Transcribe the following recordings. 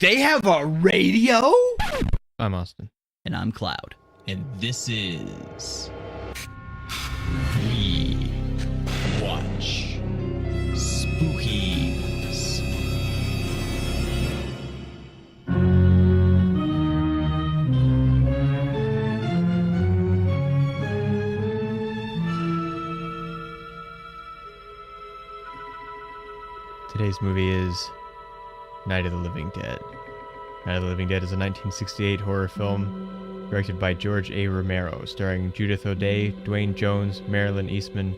They have a radio? I'm Austin. And I'm Cloud. And this is We Watch Spookies. Today's movie is Night of the Living Dead. Night of the Living Dead is a 1968 horror film directed by George A. Romero, starring Judith O'Dea, Dwayne Jones, Marilyn Eastman,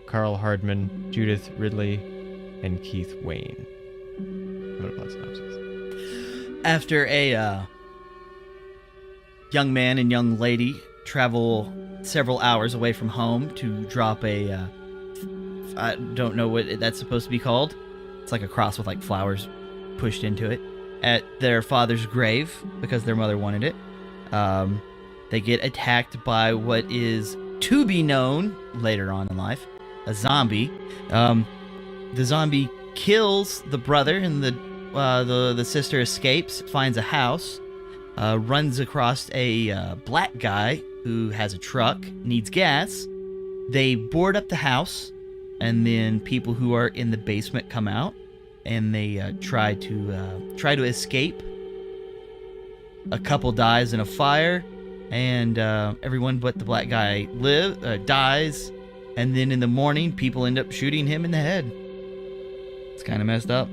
Carl Hardman, Judith Ridley, and Keith Wayne. What about synopsis? After a young man and young lady travel several hours away from home to drop a, I don't know what that's supposed to be called. It's like a cross with like flowers pushed into it at their father's grave because their mother wanted it. They get attacked by what is to be known later on in life, a zombie. The zombie kills the brother, and the sister escapes, finds a house, runs across a black guy who has a truck, needs gas. They board up the house, and then people who are in the basement come out, and they try to escape. A couple dies in a fire, and everyone but the black guy dies. And then in the morning, people end up shooting him in the head. It's kind of messed up.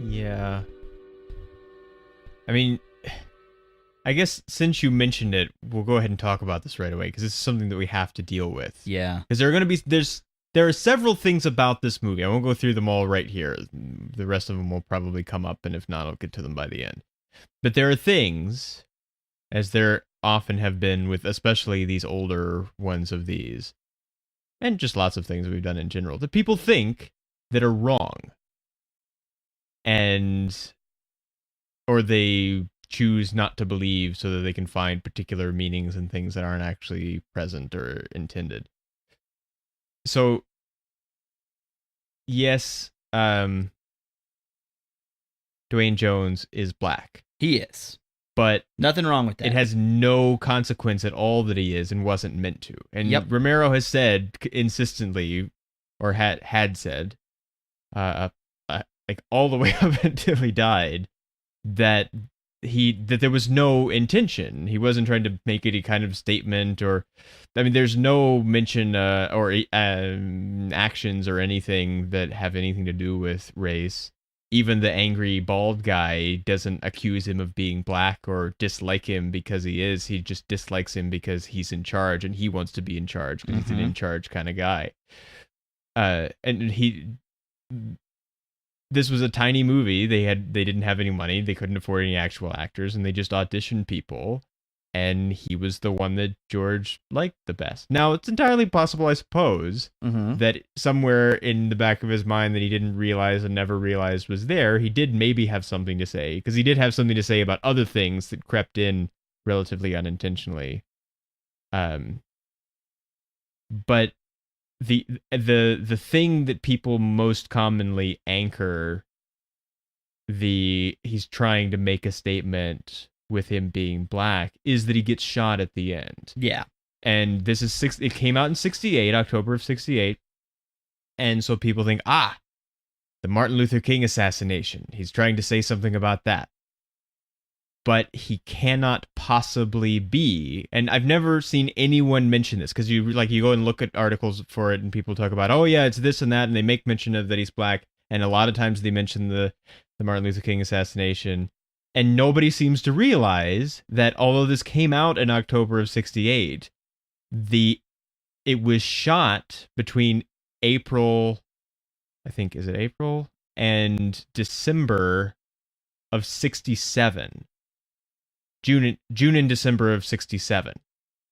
Yeah. I mean, I guess since you mentioned it, we'll go ahead and talk about this right away, because this is something that we have to deal with. Yeah. Because there are several things about this movie. I won't go through them all right here. The rest of them will probably come up, and if not, I'll get to them by the end. But there are things, as there often have been with especially these older ones of these, and just lots of things that we've done in general, that people think that are wrong. Or they choose not to believe so that they can find particular meanings in things that aren't actually present or intended. So, yes, Dwayne Jones is black. He is. But nothing wrong with that. It has no consequence at all that he is and wasn't meant to. And yep. Romero has said insistently, or had said, like all the way up until he died, that there was no intention. He wasn't trying to make any kind of statement, or I mean, there's no mention or actions or anything that have anything to do with race. Even the angry bald guy doesn't accuse him of being black or dislike him because he is. He just dislikes him because he's in charge, and he wants to be in charge because he's an in charge kind of guy. This was a tiny movie. They didn't have any money. They couldn't afford any actual actors, and they just auditioned people. And he was the one that George liked the best. Now, it's entirely possible, I suppose, that somewhere in the back of his mind that he didn't realize and never realized was there, he did maybe have something to say, because he did have something to say about other things that crept in relatively unintentionally. But the thing that people most commonly anchor he's trying to make a statement with him being black is that he gets shot at the end. Yeah. And this is it came out in 68, October of 68. And so people think, the Martin Luther King assassination. He's trying to say something about that. But he cannot possibly be. And I've never seen anyone mention this, because you go and look at articles for it and people talk about, oh yeah, it's this and that, and they make mention of that he's black. And a lot of times they mention the Martin Luther King assassination. And nobody seems to realize that although this came out in October of 68, it was shot between April, I think, is it April? And December of 67. June and December of 67.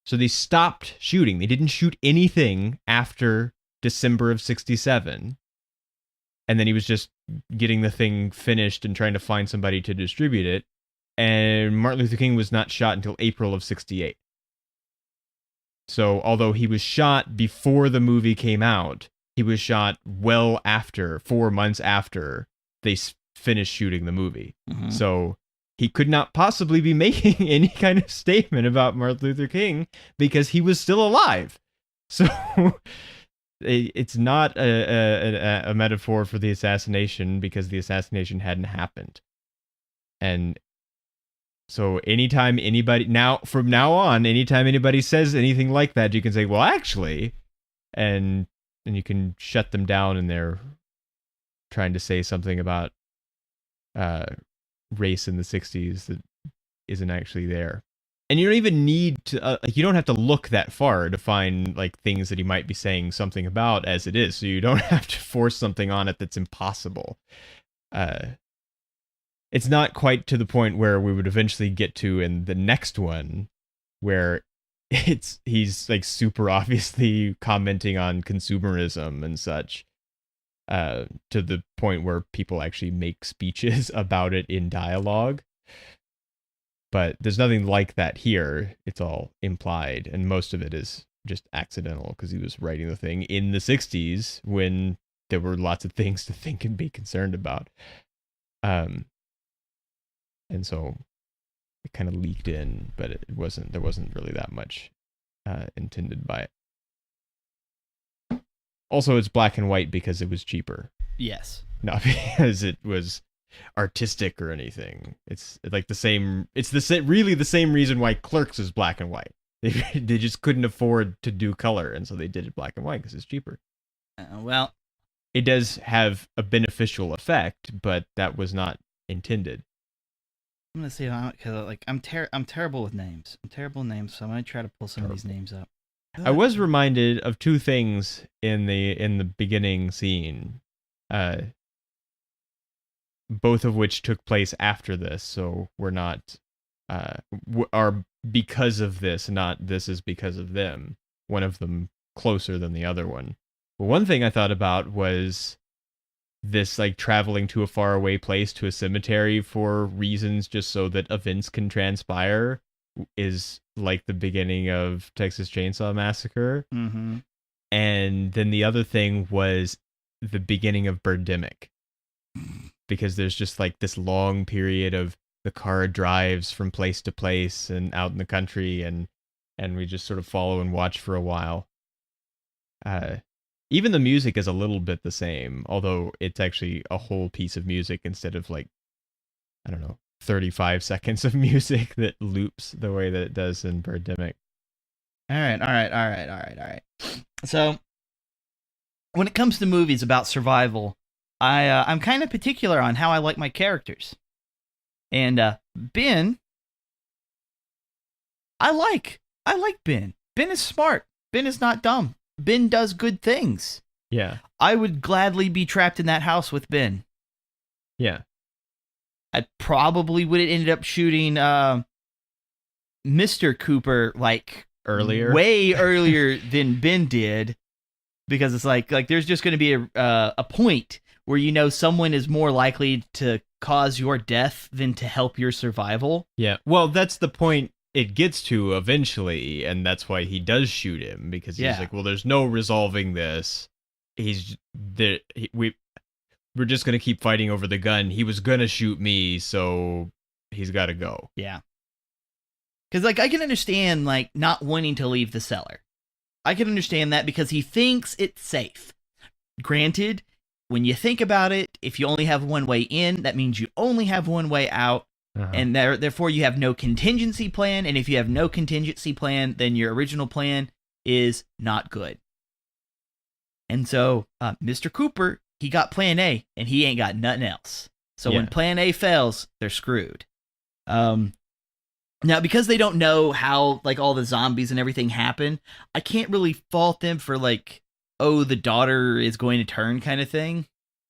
So they stopped shooting. They didn't shoot anything after December of 67. And then he was just getting the thing finished and trying to find somebody to distribute it. And Martin Luther King was not shot until April of 68. So although he was shot before the movie came out, he was shot well after 4 months after they finished shooting the movie. Mhm. So he could not possibly be making any kind of statement about Martin Luther King because he was still alive. So it's not a metaphor for the assassination because the assassination hadn't happened. And so anytime anybody from now on, anytime anybody says anything like that, you can say, well, actually, and you can shut them down and they're trying to say something about race in the 60s that isn't actually there. And you don't even need to, you don't have to look that far to find like things that he might be saying something about as it is. So you don't have to force something on it that's impossible. It's not quite to the point where we would eventually get to in the next one, where he's like super obviously commenting on consumerism and such, to the point where people actually make speeches about it in dialogue. But there's nothing like that here. It's all implied, and most of it is just accidental because he was writing the thing in the 60s when there were lots of things to think and be concerned about. And so it kind of leaked in, but there wasn't really that much intended by it. Also, it's black and white because it was cheaper. Yes. Not because it was artistic or anything. It's like the same. It's really the same reason why Clerks is black and white. They just couldn't afford to do color, and so they did it black and white because it's cheaper. Well, it does have a beneficial effect, but that was not intended. I'm gonna see because like I'm terrible with names. I'm terrible with names, so I'm gonna try to pull some of these names up. I was reminded of two things in the beginning scene, both of which took place after this, so we're not are because of this, not this is because of them. One of them closer than the other one. But one thing I thought about was this like traveling to a faraway place to a cemetery for reasons just so that events can transpire is like the beginning of Texas Chainsaw Massacre. Mm-hmm. And then the other thing was the beginning of Birdemic, because there's just like this long period of the car drives from place to place and out in the country, and we just sort of follow and watch for a while. Even the music is a little bit the same, although it's actually a whole piece of music instead of like, I don't know, 35 seconds of music that loops the way that it does in Birdemic. All right. So, when it comes to movies about survival, I'm kind of particular on how I like my characters. And Ben, I like Ben. Ben is smart. Ben is not dumb. Ben does good things. Yeah. I would gladly be trapped in that house with Ben. Yeah. I probably would have ended up shooting Mr. Cooper like way earlier than Ben did, because it's like there's just going to be a point where you know someone is more likely to cause your death than to help your survival. Yeah. Well, that's the point it gets to eventually, and that's why he does shoot him, because he's like, well, there's no resolving this. We're just going to keep fighting over the gun. He was going to shoot me, so he's got to go. Yeah. Because, like, I can understand, like, not wanting to leave the cellar. I can understand that because he thinks it's safe. Granted, when you think about it, if you only have one way in, that means you only have one way out. Uh-huh. And therefore you have no contingency plan. And if you have no contingency plan, then your original plan is not good. And so Mr. Cooper, he got plan A, and he ain't got nothing else. So when plan A fails, they're screwed. Now, because they don't know how like all the zombies and everything happen, I can't really fault them for like, oh, the daughter is going to turn kind of thing.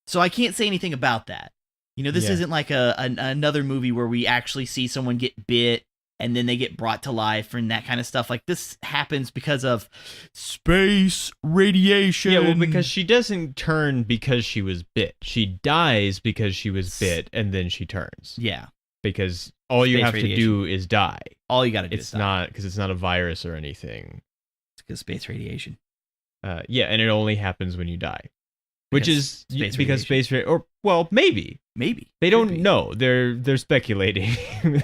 So I can't say anything about that. You know, this isn't like another movie where we actually see someone get bit and then they get brought to life and that kind of stuff. Like, this happens because of space radiation. Yeah, well, because she doesn't turn because she was bit. She dies because she was bit, and then she turns. Yeah. Because all you have to do is die. All you got to do is die. It's not because it's not a virus or anything. It's because space radiation. Yeah, and it only happens when you die. Which is Space because radiation. or well, maybe. Maybe They Could don't be. know. They're speculating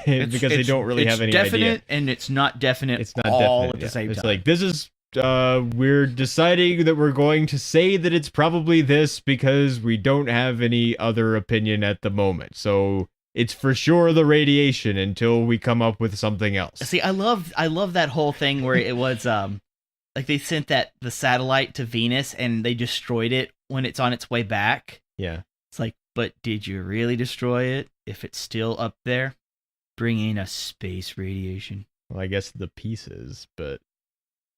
because they don't really have any definite idea. and it's not definite. It's not all definite. at the Yeah. same It's time. like this is we're deciding that we're going to say that it's probably this because we don't have any other opinion at the moment. So it's for sure the radiation until we come up with something else. See, I love that whole thing where it was like they sent the satellite to Venus and they destroyed it when it's on its way back. Yeah. It's like, but did you really destroy it if it's still up there, bringing us space radiation? Well, I guess the pieces, but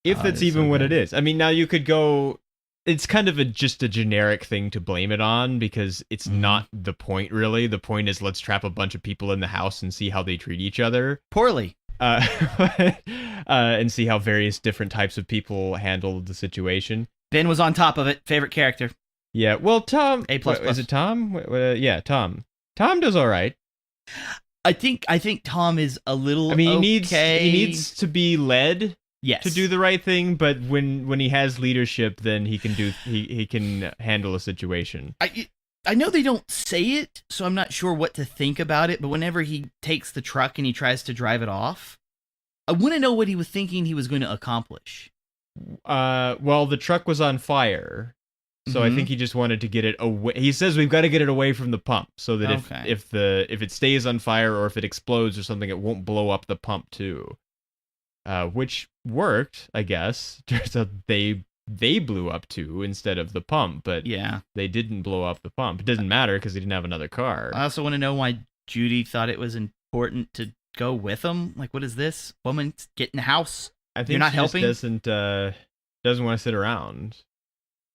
if Oh, that's it's even so what good. it is. I mean, now you could go. It's kind of just a generic thing to blame it on because it's Mhm. not the point, really. The point is let's trap a bunch of people in the house and see how they treat each other. Poorly. And see how various different types of people handle the situation. Ben was on top of it. Favorite character. Yeah, well, Tom. A++. Is it Tom? Yeah, Tom. Tom does all right. I think Tom is a little. I mean, okay. he needs to be led yes to do the right thing, but when he has leadership, then he can handle a situation. I know they don't say it, so I'm not sure what to think about it, but whenever he takes the truck and he tries to drive it off, I want to know what he was thinking he was going to accomplish. Well, the truck was on fire, so I Mhm. think he just wanted to get it away. He says we've got to get it away from the pump, so that Okay. if it stays on fire or if it explodes or something, it won't blow up the pump too. Which worked, I guess. Turns out they blew up too instead of the pump, but Yeah. they didn't blow up the pump. It doesn't matter because he didn't have another car. I also want to know why Judy thought it was important to go with him. Like, what is this? Woman, get in the house. I think You're not she just helping? doesn't want to sit around.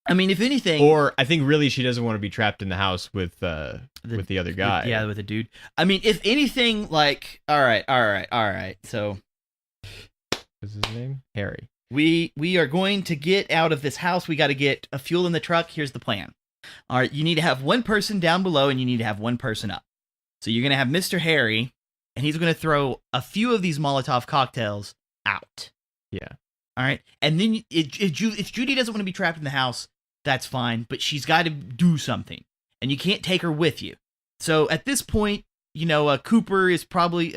I mean, if anything, Or I think really she doesn't want to be trapped in the house with the other guy. yeah, with a dude. I mean, if anything, like, all right. So What's his name? Harry. we are going to get out of this house. We got to get a fuel in the truck. Here's the plan. All right, you need to have one person down below and you need to have one person up. So you're going to have Mr. Harry, and he's going to throw a few of these Molotov cocktails out. Yeah. All right. And then if Judy doesn't want to be trapped in the house, that's fine, but she's got to do something. And you can't take her with you. So at this point, Cooper is probably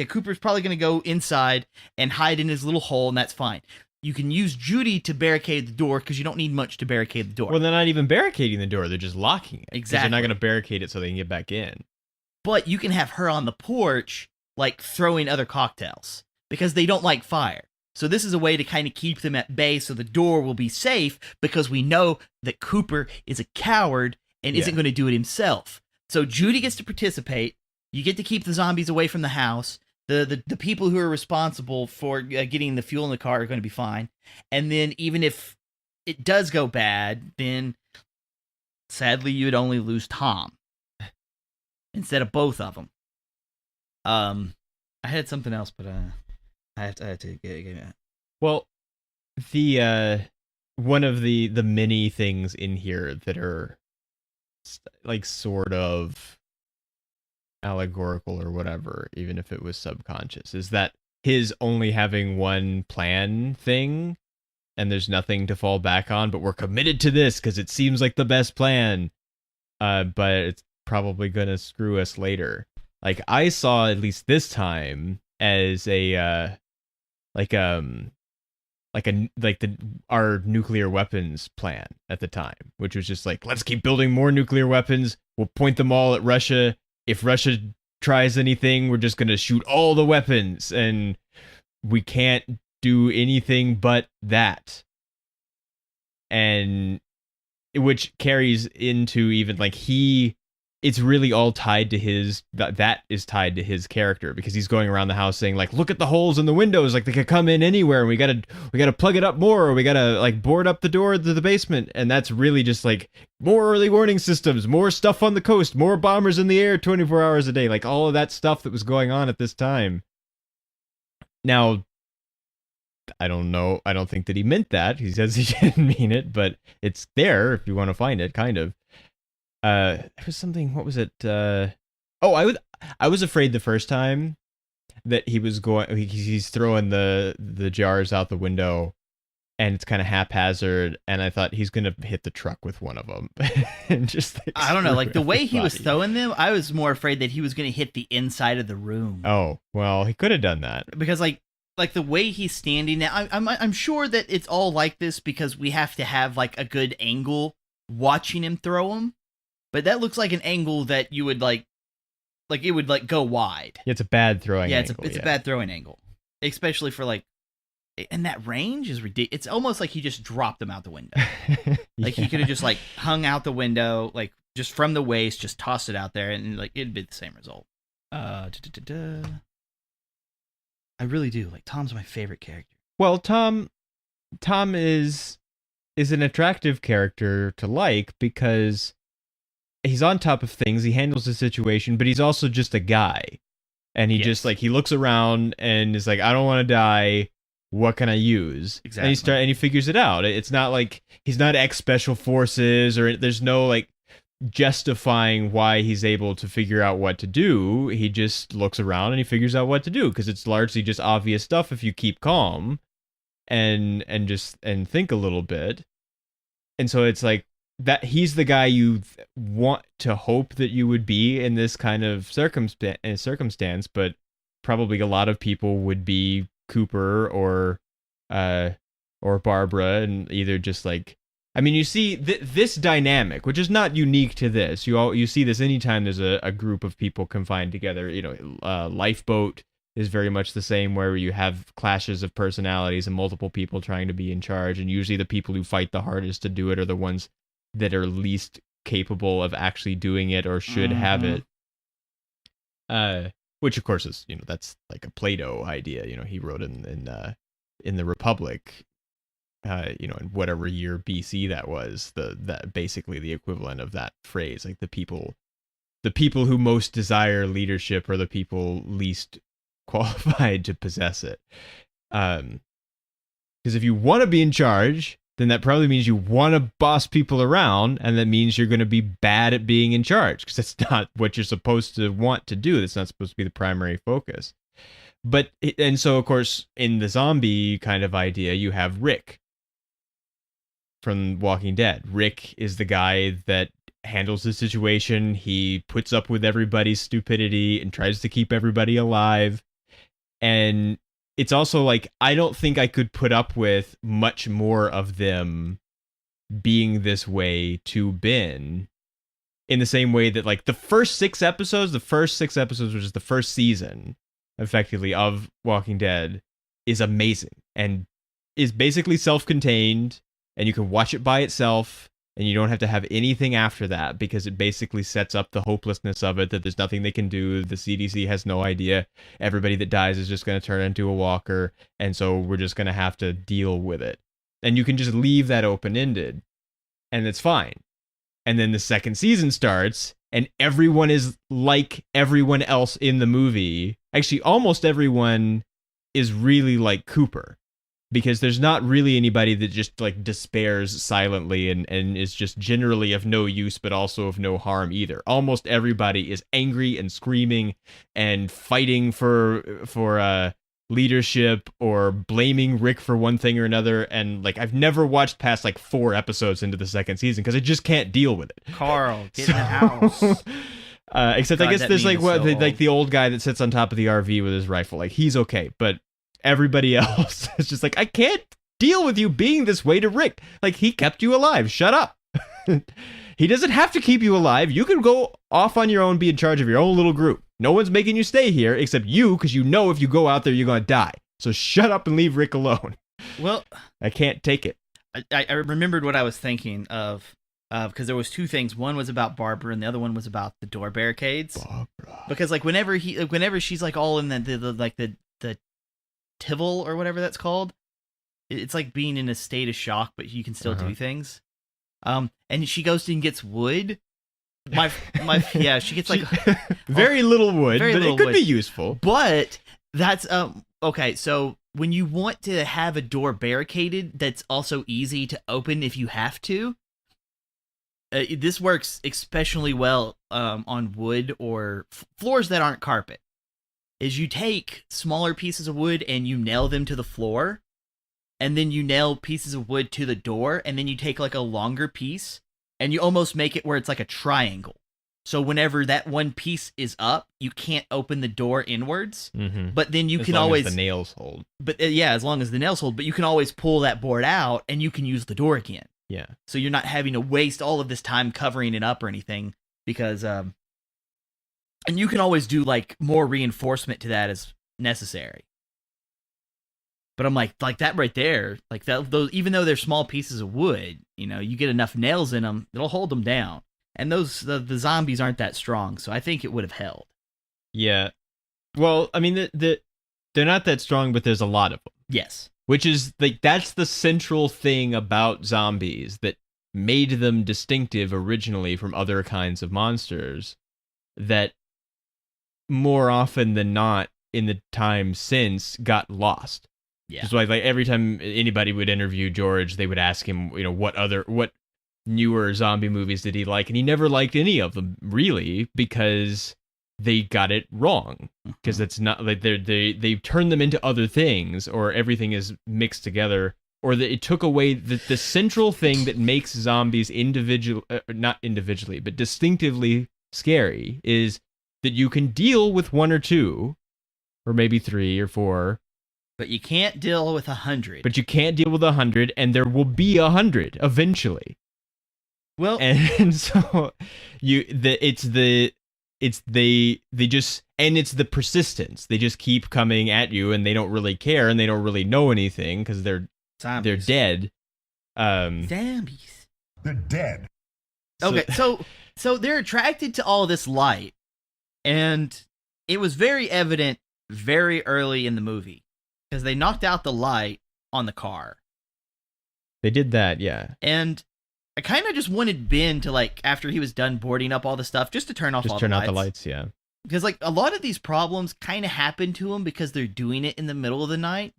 Cooper's probably going to go inside and hide in his little hole, and that's fine. You can use Judy to barricade the door because you don't need much to barricade the door. Well, they're not even barricading the door. They're just locking it. 'Cause Exactly. They're not going to barricade it so they can get back in. But you can have her on the porch, like throwing other cocktails because they don't like fire. So this is a way to kind of keep them at bay so the door will be safe because we know that Cooper is a coward and isn't Yeah. going to do it himself. So Judy gets to participate. You get to keep the zombies away from the house. The people who are responsible for getting the fuel in the car are going to be fine. And then even if it does go bad, then sadly you would only lose Tom instead of both of them. I had something else, but I have to get it. Well, the one of the many things in here that are like sort of allegorical or whatever, even if it was subconscious, is that his only having one plan thing and there's nothing to fall back on, but we're committed to this because it seems like the best plan. But it's probably gonna screw us later. Like I saw at least this time as a our nuclear weapons plan at the time, which was just like, let's keep building more nuclear weapons. We'll point them all at Russia. If Russia tries anything, we're just gonna shoot all the weapons, and we can't do anything but that. And which carries into even like it's really all tied to his that is tied to his character because he's going around the house saying like, look at the holes in the windows, like they could come in anywhere, and we gotta plug it up more, or we gotta like board up the door to the basement. And that's really just like more early warning systems, more stuff on the coast, more bombers in the air 24 hours a day, like all of that stuff that was going on at this time. Now I don't know, I don't think that he meant that. He says he didn't mean it, but it's there if you want to find it, kind of. There was something. What was it? I was afraid the first time that he was going. He's throwing the jars out the window, and it's kind of haphazard. And I thought he's gonna hit the truck with one of them, and just like, I don't know, like the way he was everybody. throwing them, I was more afraid that he was going to hit the inside of the room. Oh well, he could have done that. Because like the way he's standing now, I'm sure that it's all like this because we have to have like a good angle watching him throw them. But that looks like an angle that you would like it would like go wide. Yeah, it's a bad throwing Yeah, angle. it's a bad throwing angle, especially for like, and that range is ridiculous. It's almost like he just dropped them out the window. Like he could have just like hung out the window, like just from the waist, just tossed it out there, and like it'd be the same result. I really do like Tom's my favorite character. Well, Tom is an attractive character to like because he's on top of things. He handles the situation, but he's also just a guy, and he just like he looks around and is like, I don't want to die. What can I use? Exactly. And he figures it out. It's not like he's not ex special forces, or there's no like justifying why he's able to figure out what to do. He just looks around and he figures out what to do because it's largely just obvious stuff if you keep calm and think a little bit. And so it's like that he's the guy you want to hope that you would be in this kind of circumstance, but probably a lot of people would be Cooper or Barbara, and either just like, I mean, you see this dynamic, which is not unique to this. You see this anytime there's a group of people confined together. You know, Lifeboat is very much the same, where you have clashes of personalities and multiple people trying to be in charge, and usually the people who fight the hardest to do it are the ones that are least capable of actually doing it or should have it. Which of course is, that's like a Plato idea. He wrote in the Republic, in whatever year BC that was, that basically the equivalent of that phrase, like the people who most desire leadership are the people least qualified to possess it. Because if you want to be in charge, then that probably means you want to boss people around, and that means you're going to be bad at being in charge, because that's not what you're supposed to want to do. That's not supposed to be the primary focus. And so, of course, in the zombie kind of idea, you have Rick from Walking Dead. Rick is the guy that handles the situation. He puts up with everybody's stupidity and tries to keep everybody alive. And it's also like, I don't think I could put up with much more of them being this way to Ben, in the same way that like the first six episodes, which is the first season effectively of Walking Dead, is amazing and is basically self-contained, and you can watch it by itself and you don't have to have anything after that, because it basically sets up the hopelessness of it, that there's nothing they can do. The CDC has no idea. Everybody that dies is just going to turn into a walker, and so we're just going to have to deal with it. And you can just leave that open-ended, and it's fine. And then the second season starts, and everyone is like everyone else in the movie. Actually, almost everyone is really like Cooper, because there's not really anybody that just like despairs silently and is just generally of no use, but also of no harm either. Almost everybody is angry and screaming and fighting for leadership, or blaming Rick for one thing or another. And like, I've never watched past like 4 episodes into the second season because I just can't deal with it. Carl, get in the house. Except God, I guess that there's meme like is so the old guy that sits on top of the RV with his rifle. Like, he's okay, but everybody else is just like, I can't deal with you being this way to Rick. Like, he kept you alive. Shut up. He doesn't have to keep you alive. You can go off on your own, be in charge of your own little group. No one's making you stay here except you, because you know if you go out there, you're going to die. So shut up and leave Rick alone. Well, I can't take it. I remembered what I was thinking of, because there was 2 things. One was about Barbara, and the other one was about the door barricades. Barbara. Because like whenever she's like all in the Tivol or whatever that's called, it's like being in a state of shock, but you can still do things. And she goes and gets wood. Yeah, she gets like very little wood, very but little it could wood. be useful. But that's okay. So when you want to have a door barricaded that's also easy to open if you have to, this works especially well on wood or floors that aren't carpet. Is you take smaller pieces of wood and you nail them to the floor, and then you nail pieces of wood to the door, and then you take like a longer piece and you almost make it where it's like a triangle. So whenever that one piece is up, you can't open the door inwards, but then you can always the nails hold. But yeah, as long as the nails hold, but you can always pull that board out and you can use the door again. Yeah. So you're not having to waste all of this time covering it up or anything, because and you can always do like more reinforcement to that as necessary. But I'm like that right there, like that, those, even though they're small pieces of wood, you know, you get enough nails in them, it'll hold them down. And those the zombies aren't that strong, so I think it would have held. Yeah. Well, I mean, they're not that strong, but there's a lot of them. Yes. Which is like, that's the central thing about zombies that made them distinctive originally from other kinds of monsters, that more often than not in the time since got lost. Yeah. So like every time anybody would interview George, they would ask him, you know, what newer zombie movies did he like, and he never liked any of them really, because they got it wrong, because it's not like they turned them into other things, or everything is mixed together, or that it took away the central thing that makes zombies not individually but distinctively scary, is that you can deal with one or two, or maybe 3 or 4, but you can't deal with 100. but you can't deal with 100, and there will be 100 eventually. Well, And so it's the persistence. They just keep coming at you, and they don't really care, and they don't really know anything because they're dead. Zombies. They're dead. Okay, so they're attracted to all this light, and it was very evident very early in the movie because they knocked out the light on the car. They did that, yeah. And I kind of just wanted Ben to, like, after he was done boarding up all the stuff, just to turn off all the lights. Just turn out the lights, yeah. Because, like, a lot of these problems kind of happen to them because they're doing it in the middle of the night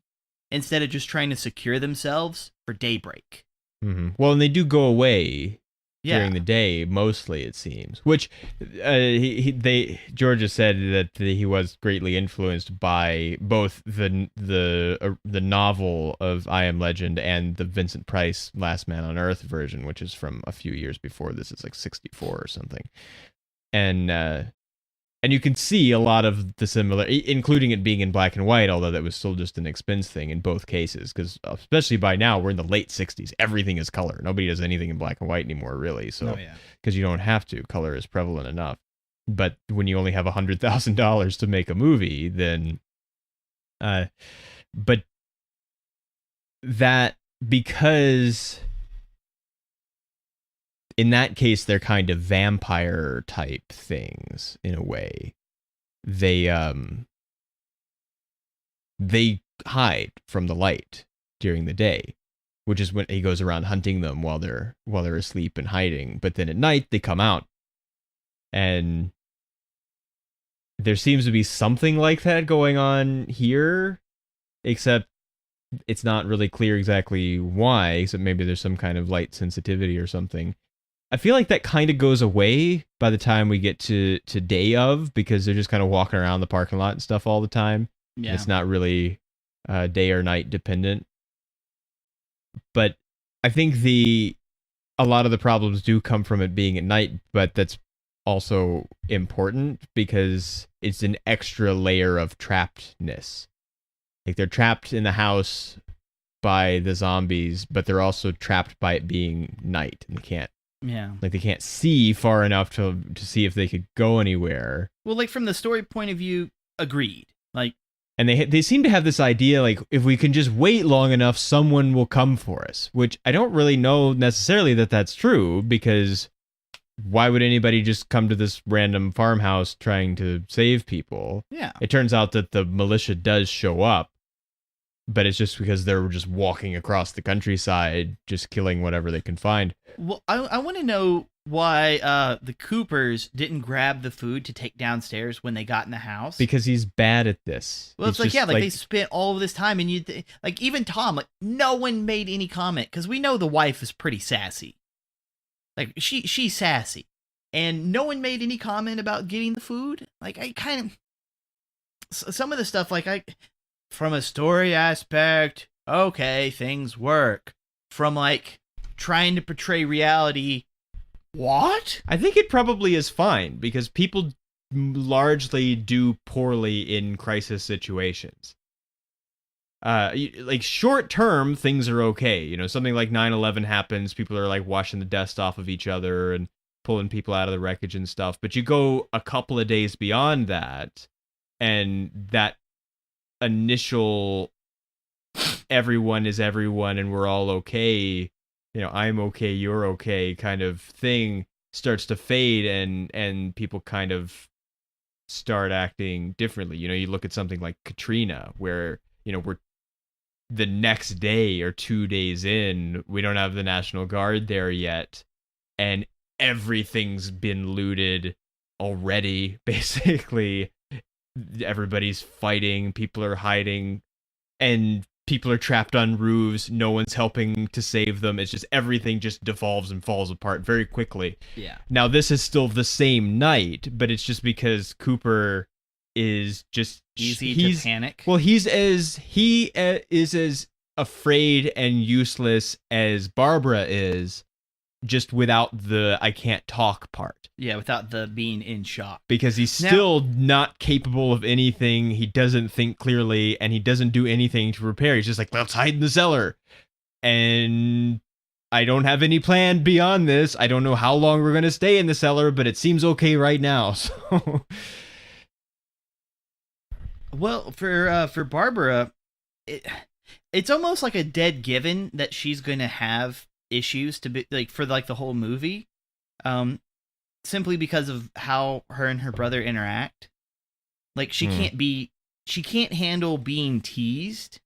instead of just trying to secure themselves for daybreak. Mm-hmm. Well, and they do go away during the day, mostly, it seems. Which George has said that he was greatly influenced by both the novel of I Am Legend and the Vincent Price Last Man on Earth version, which is from a few years before this. It's like 64 or something. And you can see a lot of the similar, including it being in black and white, although that was still just an expense thing in both cases, because especially by now, we're in the late 60s. Everything is color. Nobody does anything in black and white anymore, really. So, because you don't have to. Color is prevalent enough. But when you only have $100,000 to make a movie, then... but that, because... in that case, they're kind of vampire type things in a way. They hide from the light during the day, which is when he goes around hunting them while they're asleep and hiding. But then at night they come out, and there seems to be something like that going on here, except it's not really clear exactly why. Except maybe there's some kind of light sensitivity or something. I feel like that kind of goes away by the time we get to day of, because they're just kind of walking around the parking lot and stuff all the time. Yeah. It's not really day or night dependent. But I think a lot of the problems do come from it being at night, but that's also important because it's an extra layer of trappedness. Like, they're trapped in the house by the zombies, but they're also trapped by it being night, and they can't see far enough to see if they could go anywhere. Well, like, from the story point of view, agreed. Like, and they seem to have this idea, like, if we can just wait long enough, someone will come for us, which I don't really know necessarily that that's true, because why would anybody just come to this random farmhouse trying to save people? Yeah. It turns out that the militia does show up, but it's just because they're just walking across the countryside, just killing whatever they can find. Well, I want to know why the Coopers didn't grab the food to take downstairs when they got in the house. Because he's bad at this. Well, it's like, yeah, like they spent all of this time, and like, even Tom, like, no one made any comment, because we know the wife is pretty sassy. Like, she's sassy, and no one made any comment about getting the food. Like, I kind of, some of the stuff, like, from a story aspect, okay, things work. From like trying to portray reality. What? I think it probably is fine because people largely do poorly in crisis situations. Like short term, things are okay. You know, something like 9/11 happens, people are like washing the dust off of each other and pulling people out of the wreckage and stuff. But you go a couple of days beyond that, and that initial everyone is everyone and we're all okay, you know, I'm okay, you're okay kind of thing starts to fade, and people kind of start acting differently. You know, you look at something like Katrina, where, you know, we're the next day or 2 days in, we don't have the National Guard there yet, and everything's been looted already, basically. Everybody's fighting, people are hiding, and people are trapped on roofs. No one's helping to save them. It's just everything just devolves and falls apart very quickly. Yeah. Now, this is still the same night, but it's just because Cooper is just Easy to panic. Well, he is as afraid and useless as Barbara is, just without the I can't talk part. Yeah, without the being in shock. Because he's still not capable of anything. He doesn't think clearly, and he doesn't do anything to prepare. He's just like, let's hide in the cellar. And I don't have any plan beyond this. I don't know how long we're going to stay in the cellar, but it seems okay right now. So, well, for Barbara, it's almost like a dead given that she's going to have issues to be like for like the whole movie. Simply because of how her and her brother interact. Like she can't handle being teased.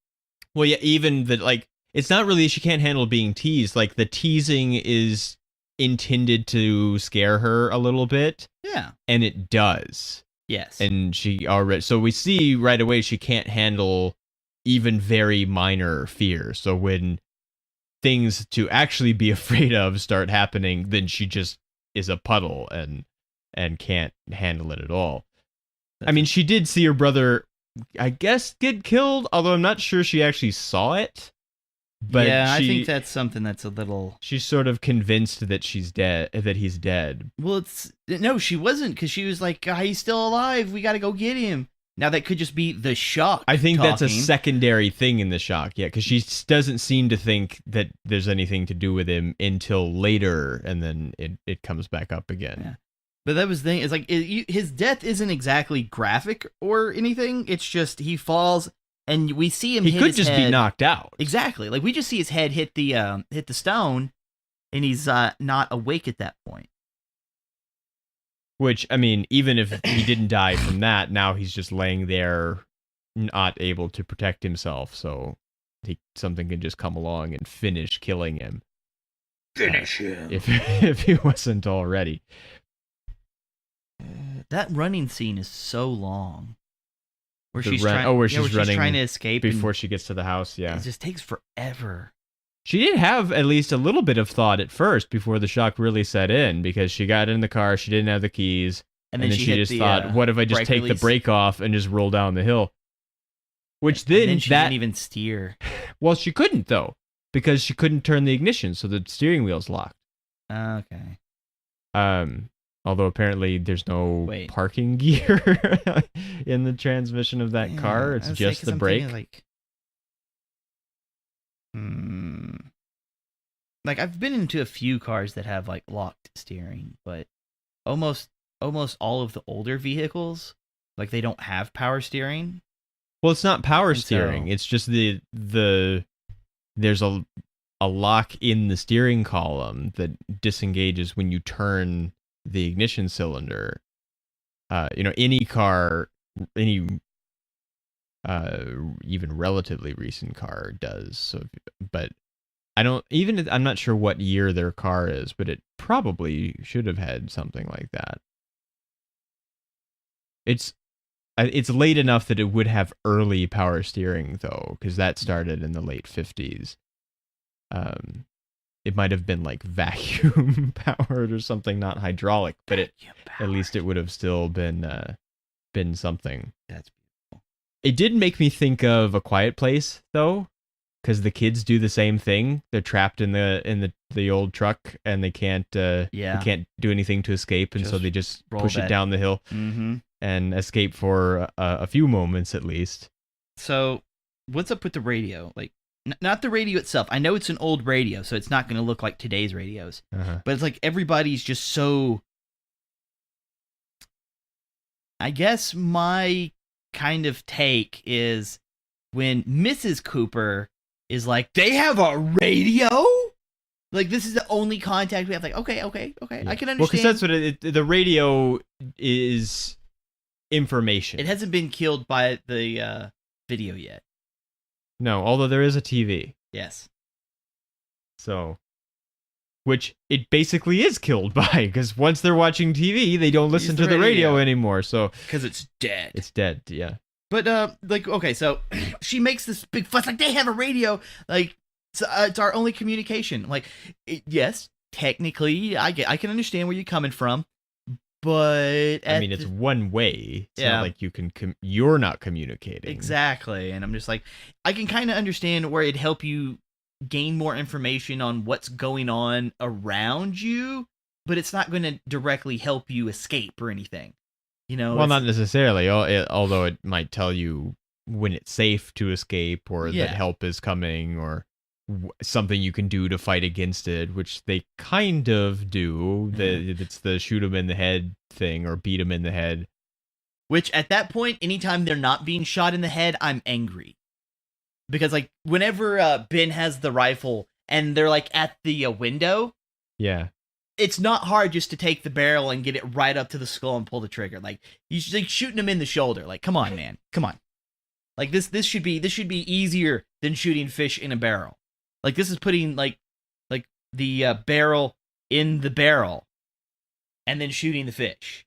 well, yeah, even the, like, it's not really she can't handle being teased. Like, the teasing is intended to scare her a little bit. Yeah. And it does. Yes. And so we see right away she can't handle even very minor fears. So when things to actually be afraid of start happening, then she just is a puddle and can't handle it at all. I mean, she did see her brother, I guess, get killed, although I'm not sure she actually saw it. But yeah, I think that's something that's a little... She's sort of convinced that he's dead, that he's dead. Well, no, she wasn't, because she was like, he's still alive, we gotta go get him. Now that could just be the shock. I think talking. that's a secondary thing in the shock, yeah, because she doesn't seem to think that there's anything to do with him until later, and then it comes back up again. Yeah. But that was the thing, it's like, his death isn't exactly graphic or anything, it's just he falls, and we see him hit his head. He could just be knocked out. Exactly, like we just see his head hit the stone, and he's not awake at that point. Which, I mean, even if he didn't die from that, now he's just laying there, not able to protect himself, so something can just come along and finish killing him. Finish him. If he wasn't already. That running scene is so long. Where The she's run- trying, oh, where yeah, she's where running trying to escape before she gets to the house, yeah. It just takes forever. She did have at least a little bit of thought at first before the shock really set in, because she got in the car, she didn't have the keys, and then she just thought, what if I just take the brake off and just roll down the hill? Which then she didn't even steer. Well, she couldn't, though, because she couldn't turn the ignition, so the steering wheel's locked. Okay. Although apparently there's no parking gear in the transmission of that car. It's just the brake. Like I've been into a few cars that have like locked steering, but almost all of the older vehicles, like they don't have power steering. Well, it's not power steering. It's just there's a lock in the steering column that disengages when you turn the ignition cylinder. Any car, even relatively recent car does. So, but I'm not sure what year their car is, but it probably should have had something like that. It's late enough that it would have early power steering, though, because that started in the late 50s. It might have been like vacuum powered or something, not hydraulic, but at least it would have still been something. That's beautiful. It did make me think of A Quiet Place, though, because the kids do the same thing. They're trapped in the old truck, and they can't they can't do anything to escape, and so they just push it down the hill and escape for a few moments at least. So, what's up with the radio? Like, not the radio itself. I know it's an old radio, so it's not going to look like today's radios. But it's like everybody's just so... I guess my kind of take is when Mrs. Cooper is like, they have a radio? Like, this is the only contact we have. Like, okay, yeah. I can understand. Well, because that's what the radio is information. It hasn't been killed by the video yet. No, although there is a TV. Yes. So, which it basically is killed by, because once they're watching TV, they don't listen to the radio anymore. So because it's dead. It's dead, yeah. But like, okay, so she makes this big fuss, like they have a radio, like it's our only communication. Like, yes, technically, I can understand where you're coming from, but I mean, it's one way. It's not like you can you're not communicating. Exactly. And I'm just like, I can kind of understand where it'd help you gain more information on what's going on around you, but it's not going to directly help you escape or anything. You know, well, not necessarily, although it might tell you when it's safe to escape, or that help is coming, or something you can do to fight against it, which they kind of do. It's the shoot them in the head thing, or beat them in the head. Which at that point, anytime they're not being shot in the head, I'm angry. Because like whenever Ben has the rifle and they're like at the window, it's not hard just to take the barrel and get it right up to the skull and pull the trigger. Like he's like shooting him in the shoulder. Like, come on, man, come on. Like this should be easier than shooting fish in a barrel. Like this is putting like the barrel in the barrel and then shooting the fish.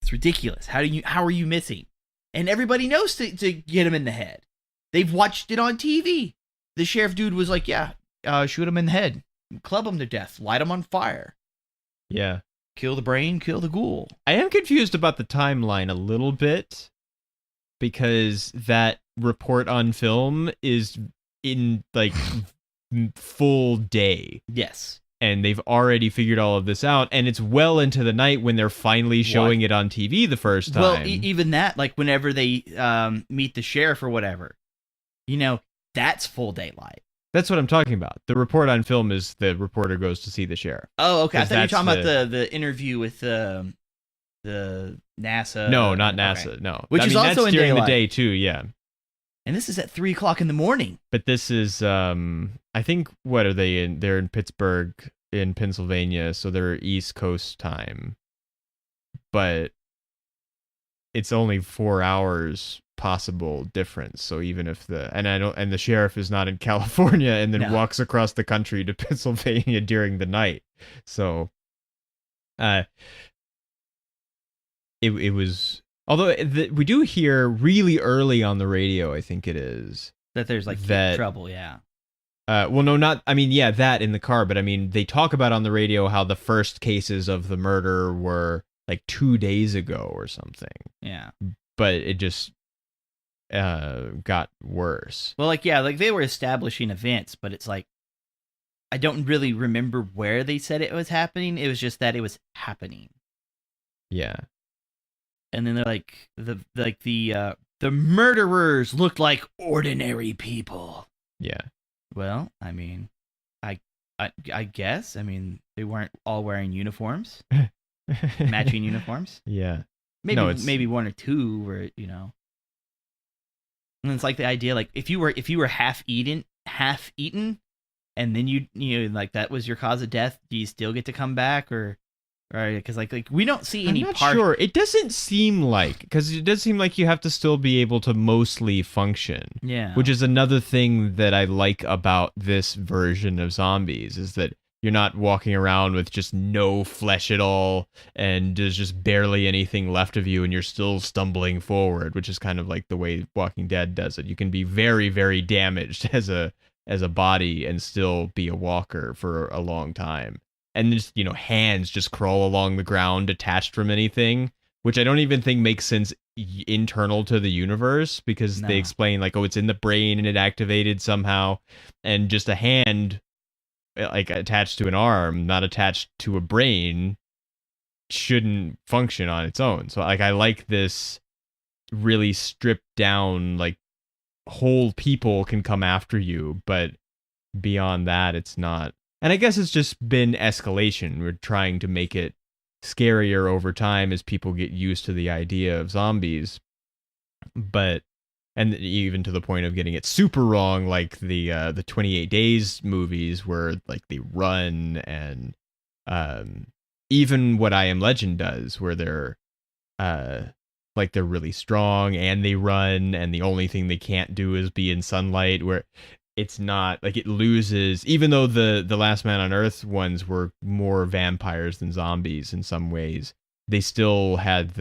It's ridiculous. How are you missing? And everybody knows to get him in the head. They've watched it on TV. The sheriff dude was like, shoot him in the head. Club him to death. Light him on fire. Yeah. Kill the brain, kill the ghoul. I am confused about the timeline a little bit, because that report on film is in, like, full day. Yes. And they've already figured all of this out, and it's well into the night when they're finally showing it on TV the first time. Well, even that, like, whenever they meet the sheriff or whatever, you know, that's full daylight. That's what I'm talking about. The report on film is the reporter goes to see the sheriff. Oh, okay. I thought you were talking about the interview with the NASA. No, not NASA. Okay. No, which is also that's in during daylight. The day too. Yeah. And this is at 3:00 in the morning. But this is, I think, what are they in? They're in Pittsburgh, in Pennsylvania, so they're East Coast time. But it's only 4 hours possible difference. So even if the sheriff is not in California and then walks across the country to Pennsylvania during the night. So it was, although we do hear really early on the radio, I think it is, that there's like trouble. Well, no, not, I mean, that in the car, but I mean, they talk about on the radio how the first cases of the murder were like 2 days ago or something. Yeah. But it just got worse. Well, like they were establishing events, but it's like I don't really remember where they said it was happening. It was just that it was happening. Yeah. And then they're like the murderers looked like ordinary people. Yeah. Well, I mean, I guess. I mean, they weren't all wearing uniforms, matching uniforms. Yeah. Maybe one or two were, you know. And it's like the idea, like if you were half eaten, and then you know, like that was your cause of death, do you still get to come back, or because like we don't see any. I'm not sure. It doesn't seem like, because it does seem like you have to still be able to mostly function. Yeah. Which is another thing that I like about this version of zombies, is that you're not walking around with just no flesh at all, and there's just barely anything left of you, and you're still stumbling forward, which is kind of like the way Walking Dead does it. You can be very, very damaged as a body and still be a walker for a long time. And just, you know, hands just crawl along the ground detached from anything. which I don't even think makes sense internal to the universe, because they No. explain like, oh, it's in the brain and it activated somehow, and just a hand like attached to an arm, not attached to a brain, shouldn't function on its own. So like, I like this really stripped down, like whole people can come after you, but beyond that, it's not. And I guess it's just been escalation. We're trying to make it scarier over time as people get used to the idea of zombies. But, and even to the point of getting it super wrong, like the 28 Days movies where like they run, and even What I Am Legend does, where they're like they're really strong and they run, and the only thing they can't do is be in sunlight, where it's not like it loses, even though the Last Man on Earth ones were more vampires than zombies in some ways. They still had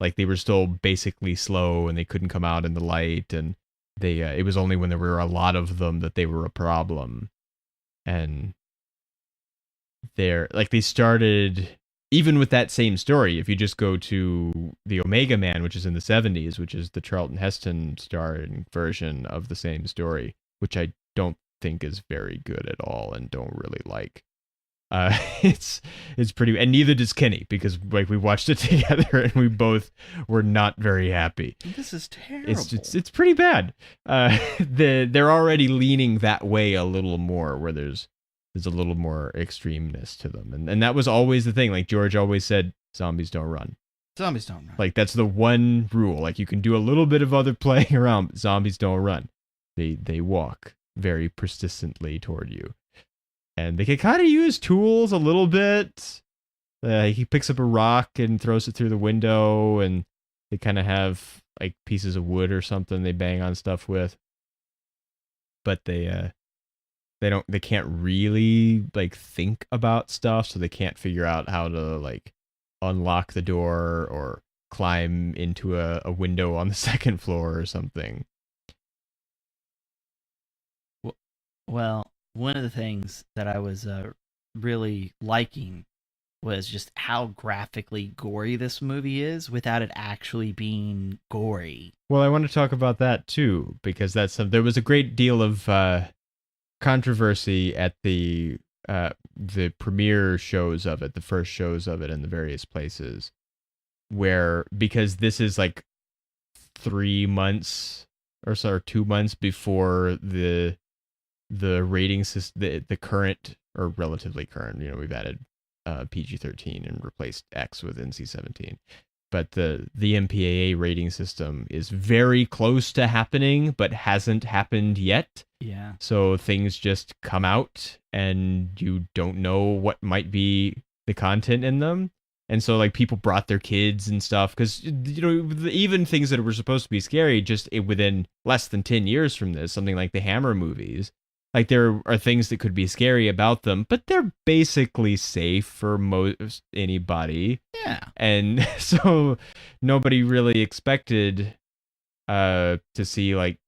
like they were still basically slow and they couldn't come out in the light, and they it was only when there were a lot of them that they were a problem. And they're like, they started, even with that same story, if you just go to the Omega Man, which is in the 70s, which is the Charlton Heston starring version of the same story, which I don't think is very good at all and don't really like. It's pretty, and neither does Kenny, because like we watched it together and we both were not very happy. This is terrible. It's pretty bad. They're already leaning that way a little more, where there's a little more extremeness to them, and that was always the thing. Like George always said, zombies don't run. Zombies don't run. Like that's the one rule. Like you can do a little bit of other playing around, but zombies don't run. They walk very persistently toward you. And they can kind of use tools a little bit. He picks up a rock and throws it through the window, and they kind of have like pieces of wood or something they bang on stuff with. But they can't really like think about stuff, so they can't figure out how to like unlock the door or climb into a window on the second floor or something. Well, one of the things that I was really liking was just how graphically gory this movie is without it actually being gory. Well, I want to talk about that too, because there was a great deal of controversy at the premiere shows of it, the first shows of it in the various places, where, because this is like 3 months or so, or 2 months before the rating system, the current, or relatively current, we've added PG-13 and replaced X with NC-17. But the MPAA rating system is very close to happening, but hasn't happened yet. Yeah. So things just come out and you don't know what might be the content in them. And so like people brought their kids and stuff, because even things that were supposed to be scary, just within less than 10 years from this, something like the Hammer movies, like there are things that could be scary about them, but they're basically safe for most anybody. Yeah. And so nobody really expected to see like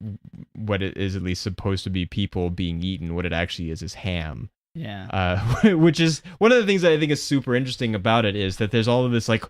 what it is at least supposed to be people being eaten. What it actually is ham. Yeah. Which is one of the things that I think is super interesting about it, is that there's all of this like,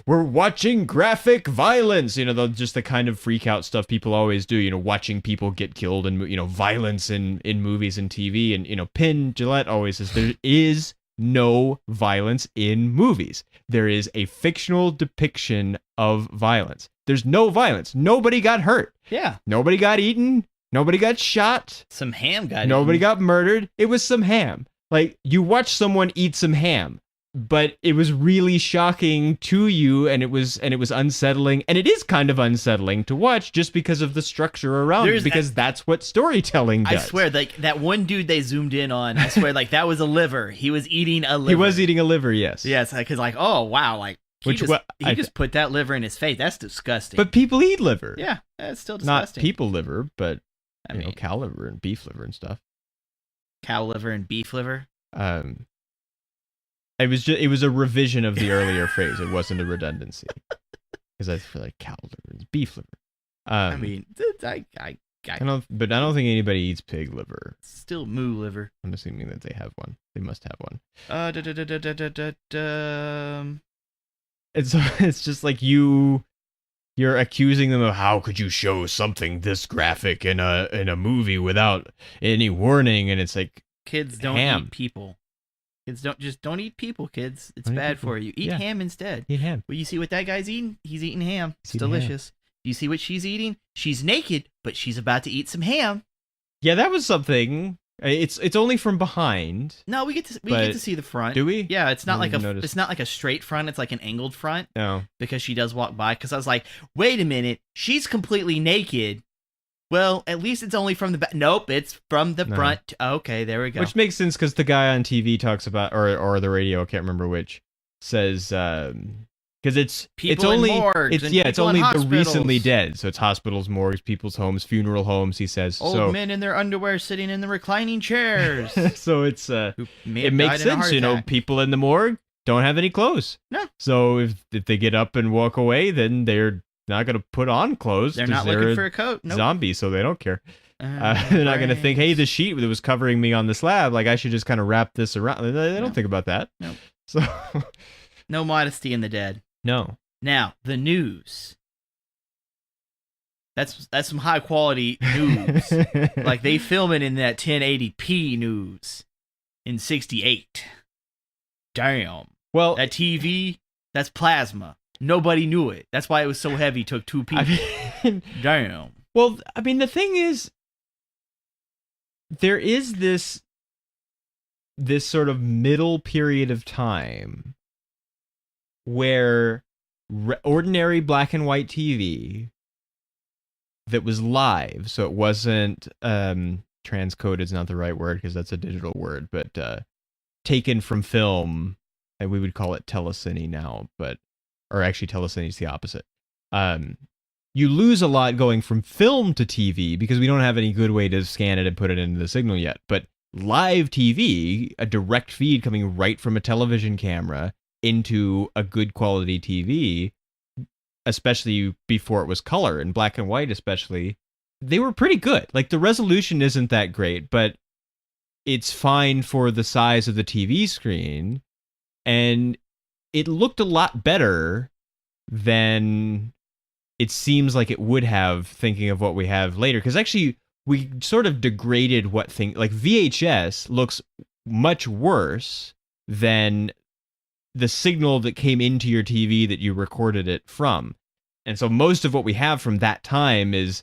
we're watching graphic violence, just the kind of freak out stuff people always do, watching people get killed and, violence in movies and TV. And, Penn Jillette always says there is no violence in movies. There is a fictional depiction of violence. There's no violence. Nobody got hurt. Yeah. Nobody got eaten. Nobody got shot. Some ham got Nobody eaten. got murdered. It was some ham. Like, you watch someone eat some ham, but it was really shocking to you, and it was unsettling, and it is kind of unsettling to watch just because of the structure around it, because that's what storytelling does. I swear, like that one dude they zoomed in on, I swear, like that was a liver. He was eating a liver. He was eating a liver, yes. Yes, because like, oh wow, like he just put that liver in his face. That's disgusting. But people eat liver. Yeah, that's still disgusting. Not people liver, but I mean, cow liver and beef liver and stuff. Cow liver and beef liver. It was a revision of the earlier phrase. It wasn't a redundancy, because I feel like cow liver and beef liver. I mean, I don't think anybody eats pig liver. Still moo liver. I'm assuming that they have one. They must have one. it's just like you're accusing them of how could you show something this graphic in a movie without any warning, and it's like Kids don't ham. eat people. Kids don't eat people, kids. It's Don't eat bad people. for you. Eat Yeah. ham instead. Eat ham. Well, you see what that guy's eating? He's eating ham. It's eating ham. delicious. Do you see what she's eating? She's naked, but she's about to eat some ham. Yeah, that was something. It's only from behind. No, we get to But see the front. Do we? Yeah, it's not I like didn't notice. it's not like a straight front. It's like an angled front No. because she does walk by. Because I was like, wait a minute, she's completely naked. Well, at least it's only from the back. Nope, it's from the No. front. Okay, there we go. Which makes sense because the guy on TV talks about, or the radio, I can't remember which, says because it's People in only morgues and it's people in only the hospitals. recently dead, so it's hospitals, morgues, people's homes, funeral homes. He says Old so. men in their underwear sitting in the reclining chairs. So it's Who may it have makes died in a sense, heart you know. attack. People in the morgue don't have any clothes. No. So if they get up and walk away, then they're not gonna put on clothes. They're 'cause not looking for a coat. Nope. zombie, so they don't care. They're not going to think, hey, the sheet that was covering me on the slab, like I should just kind of wrap this around. They don't No. think about that. No. So, No modesty in the dead. no. Now, the news. That's some high quality news. Like they film it in that 1080p news in 68. Damn. Well, That TV, that's plasma. Nobody knew it. That's why it was so heavy. Took two people. Damn. I mean, the thing is, there is this sort of middle period of time where ordinary black and white TV that was live, so it wasn't transcoded is not the right word because that's a digital word, but taken from film, and we would call it telecine now, or actually telecine is the opposite. You lose a lot going from film to TV because we don't have any good way to scan it and put it into the signal yet. But live TV, a direct feed coming right from a television camera into a good quality TV, especially before it was color and black and white especially, they were pretty good. Like the resolution isn't that great, but it's fine for the size of the TV screen, and it looked a lot better than it seems like it would have, thinking of what we have later. Because actually, we sort of degraded what thing, like VHS looks much worse than the signal that came into your TV that you recorded it from. And so most of what we have from that time is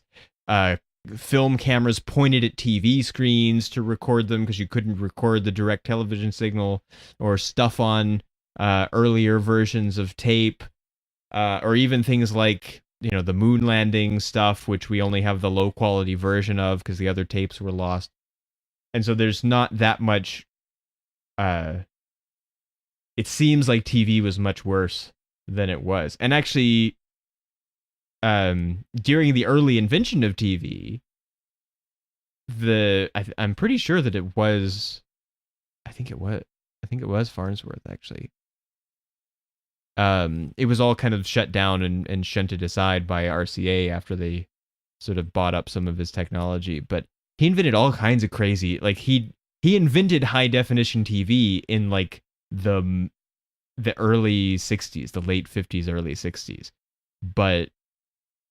film cameras pointed at TV screens to record them because you couldn't record the direct television signal, or stuff on earlier versions of tape, or even things like, you know, the moon landing stuff, which we only have the low quality version of because the other tapes were lost. And so there's not that much. It seems like TV was much worse than it was. And actually, during the early invention of TV, I'm pretty sure that it was, I think it was Farnsworth actually. It was all kind of shut down and shunted aside by RCA after they sort of bought up some of his technology. But he invented all kinds of crazy, like he invented high definition TV in like the early 60s, the late 50s, early 60s. But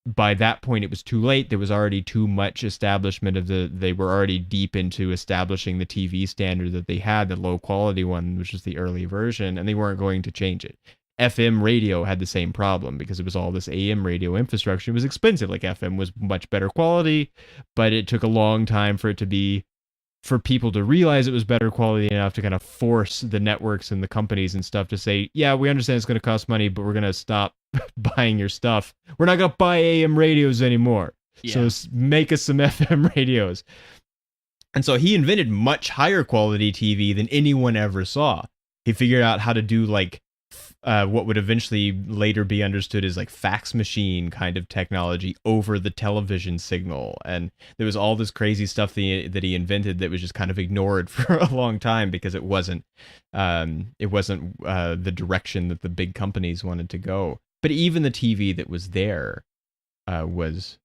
by that point, it was too late. There was already too much establishment of they were already deep into establishing the TV standard that they had, the low quality one, which was the early version, and they weren't going to change it. FM radio had the same problem because it was all this AM radio infrastructure. It was expensive. Like FM was much better quality, but it took a long time for people to realize it was better quality enough to kind of force the networks and the companies and stuff to say, yeah, we understand it's going to cost money, but we're going to stop buying your stuff. We're not going to buy AM radios anymore. Yeah. So make us some FM radios. And so he invented much higher quality TV than anyone ever saw. He figured out how to do like what would eventually later be understood as like fax machine kind of technology over the television signal. And there was all this crazy stuff that he invented that was just kind of ignored for a long time because it wasn't the direction that the big companies wanted to go. But even the TV that was there was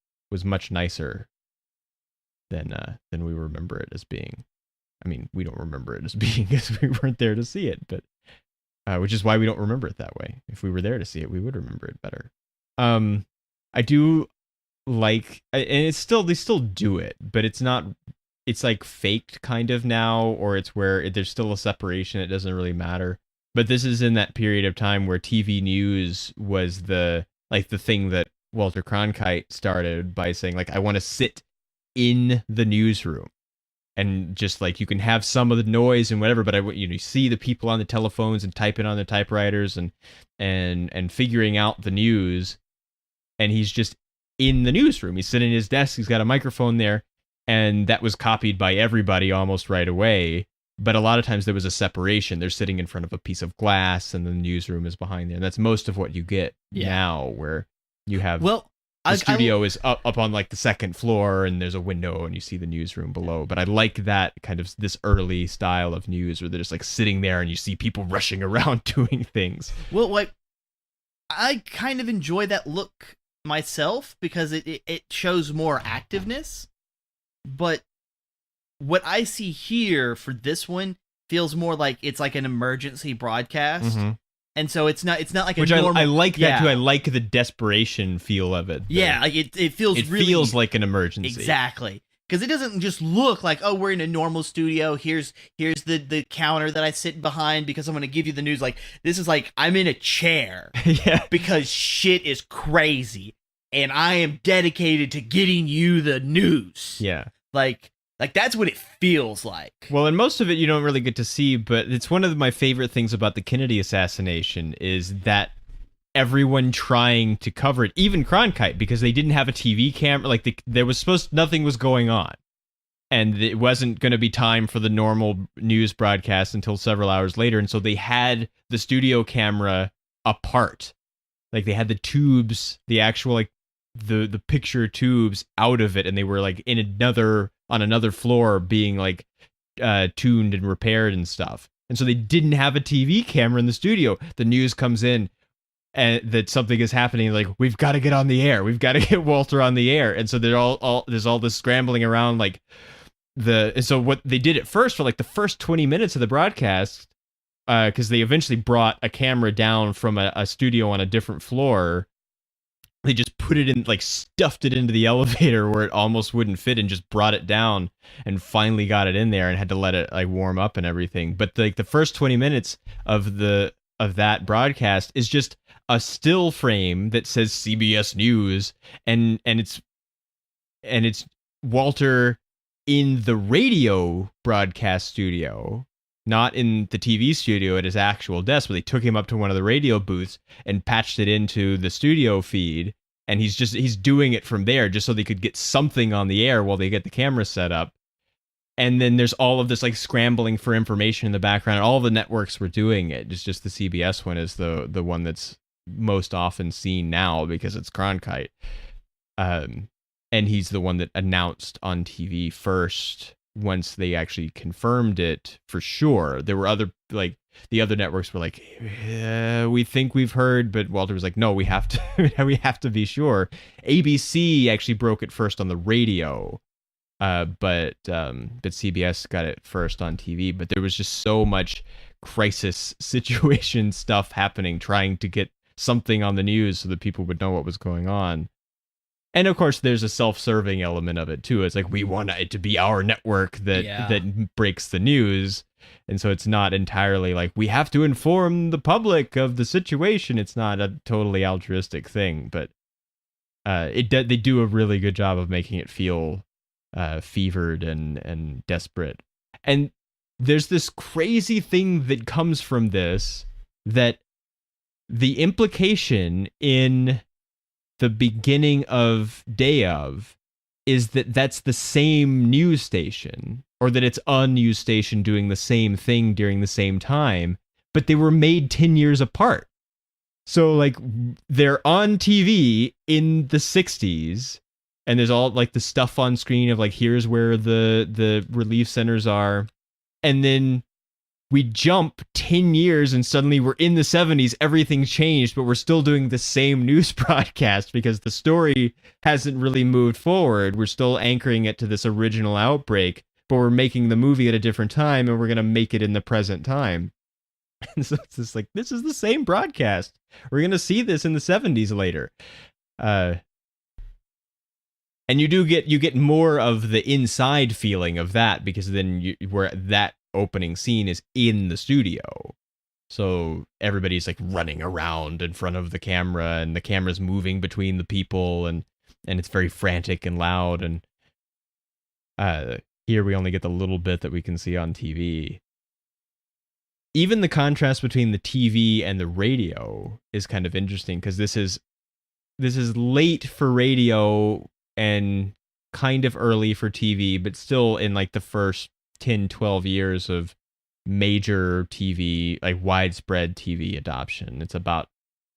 much nicer than we remember it as being. I mean, we don't remember it as being because we weren't there to see it, but which is why we don't remember it that way. If we were there to see it, we would remember it better. I do like, and it's still, they still do it, but it's not, it's like faked kind of now, or it's where there's still a separation. It doesn't really matter. But this is in that period of time where TV news was the thing that Walter Cronkite started by saying, like, I want to sit in the newsroom and just like, you can have some of the noise and whatever, but you see the people on the telephones and typing on their typewriters and figuring out the news. And he's just in the newsroom. He's sitting at his desk. He's got a microphone there, and that was copied by everybody almost right away. But a lot of times there was a separation. They're sitting in front of a piece of glass, and the newsroom is behind there. And that's most of what you get now, where you have the studio is up on like the second floor, and there's a window, and you see the newsroom below. But I like that kind of this early style of news where they're just like sitting there, and you see people rushing around doing things. Well, like, I kind of enjoy that look myself because it shows more activeness. But what I see here for this one feels more like it's like an emergency broadcast. Mm-hmm. And so it's not like which a normal... I like that too. I like the desperation feel of it. Yeah, like it feels really... It feels like an emergency. Exactly. Because it doesn't just look like, oh, we're in a normal studio. Here's the counter that I sit behind because I'm going to give you the news. Like, this is like, I'm in a chair. Yeah. Because shit is crazy. And I am dedicated to getting you the news. Yeah. Like that's what it feels like. Well, and most of it you don't really get to see, but it's one of my favorite things about the Kennedy assassination is that everyone trying to cover it, even Cronkite, because they didn't have a TV camera. Like nothing was going on, and it wasn't going to be time for the normal news broadcast until several hours later, and so they had the studio camera apart. Like they had the tubes, the actual like the picture tubes out of it, and they were like on another floor being like tuned and repaired and stuff. And so they didn't have a TV camera in the studio. The news comes in and that something is happening, like, we've got to get on the air. We've got to get Walter on the air. And so there's all this scrambling around, like so what they did at first for like the first 20 minutes of the broadcast, because they eventually brought a camera down from a studio on a different floor. They just put it in, like stuffed it into the elevator where it almost wouldn't fit, and just brought it down and finally got it in there and had to let it like warm up and everything. But like the first 20 minutes of that broadcast is just a still frame that says CBS News, and it's Walter in the radio broadcast studio, not in the TV studio at his actual desk, but they took him up to one of the radio booths and patched it into the studio feed. And he's doing it from there just so they could get something on the air while they get the camera set up. And then there's all of this like scrambling for information in the background. All the networks were doing it. It's just the CBS one is the one that's most often seen now because it's Cronkite. And he's the one that announced on TV first. Once they actually confirmed it for sure, there were the other networks were like, we think we've heard, but Walter was like, no, we have to, we have to be sure. ABC actually broke it first on the radio, but CBS got it first on TV. But there was just so much crisis situation stuff happening, trying to get something on the news so that people would know what was going on. And of course, there's a self-serving element of it too. It's like, we want it to be our network that breaks the news, and so it's not entirely like we have to inform the public of the situation. It's not a totally altruistic thing, but they do a really good job of making it feel fevered and desperate. And there's this crazy thing that comes from this, that the implication in the beginning of Day Of is that that's the same news station, or that it's a news station doing the same thing during the same time, but they were made 10 years apart. So like they're on TV in the 60s, and there's all like the stuff on screen of like, here's where the relief centers are. And then we jump 10 years and suddenly we're in the 70s, everything's changed, but we're still doing the same news broadcast because the story hasn't really moved forward. We're still anchoring it to this original outbreak, but we're making the movie at a different time, and we're going to make it in the present time. And so it's just like, this is the same broadcast. We're going to see this in the 70s later. And you get more of the inside feeling of that, because then where that opening scene is in the studio. So everybody's like running around in front of the camera, and the camera's moving between the people, and it's very frantic and loud. And here we only get the little bit that we can see on TV. Even the contrast between the TV and the radio is kind of interesting, because this is late for radio and kind of early for TV, but still in like the first 10, 12 years of major TV, like widespread TV adoption. It's about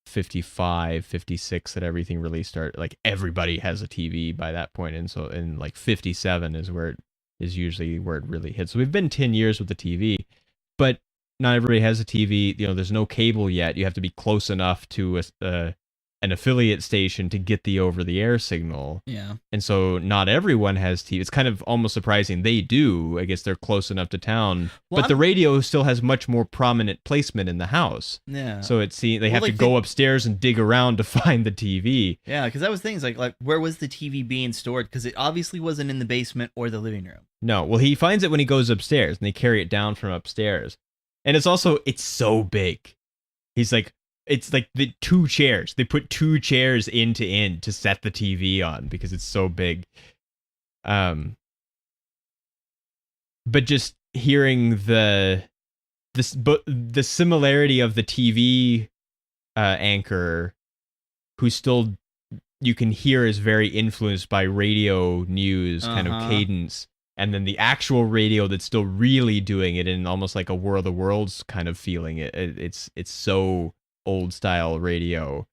55, 56 that everything really started. Like everybody has a TV by that point. And so in like 57 is where it is usually where it really hits. So we've been 10 years with the TV, but not everybody has a TV. You know, there's no cable yet. You have to be close enough to an affiliate station to get the over-the-air signal. Yeah. And so not everyone has TV. It's kind of almost surprising. They do. I guess they're close enough to town. Well, but the radio still has much more prominent placement in the house. Yeah. So they have to go upstairs and dig around to find the TV. Yeah, because that was things like where was the TV being stored? Because it obviously wasn't in the basement or the living room. No. Well, he finds it when he goes upstairs, and they carry it down from upstairs. And it's so big. He's like, it's like the 2 chairs. They put 2 chairs end to end to set the TV on because it's so big. But just hearing the similarity of the TV anchor, who still you can hear is very influenced by radio news kind of cadence, and then the actual radio that's still really doing it in almost like a War of the Worlds kind of feeling. It's so old style radio.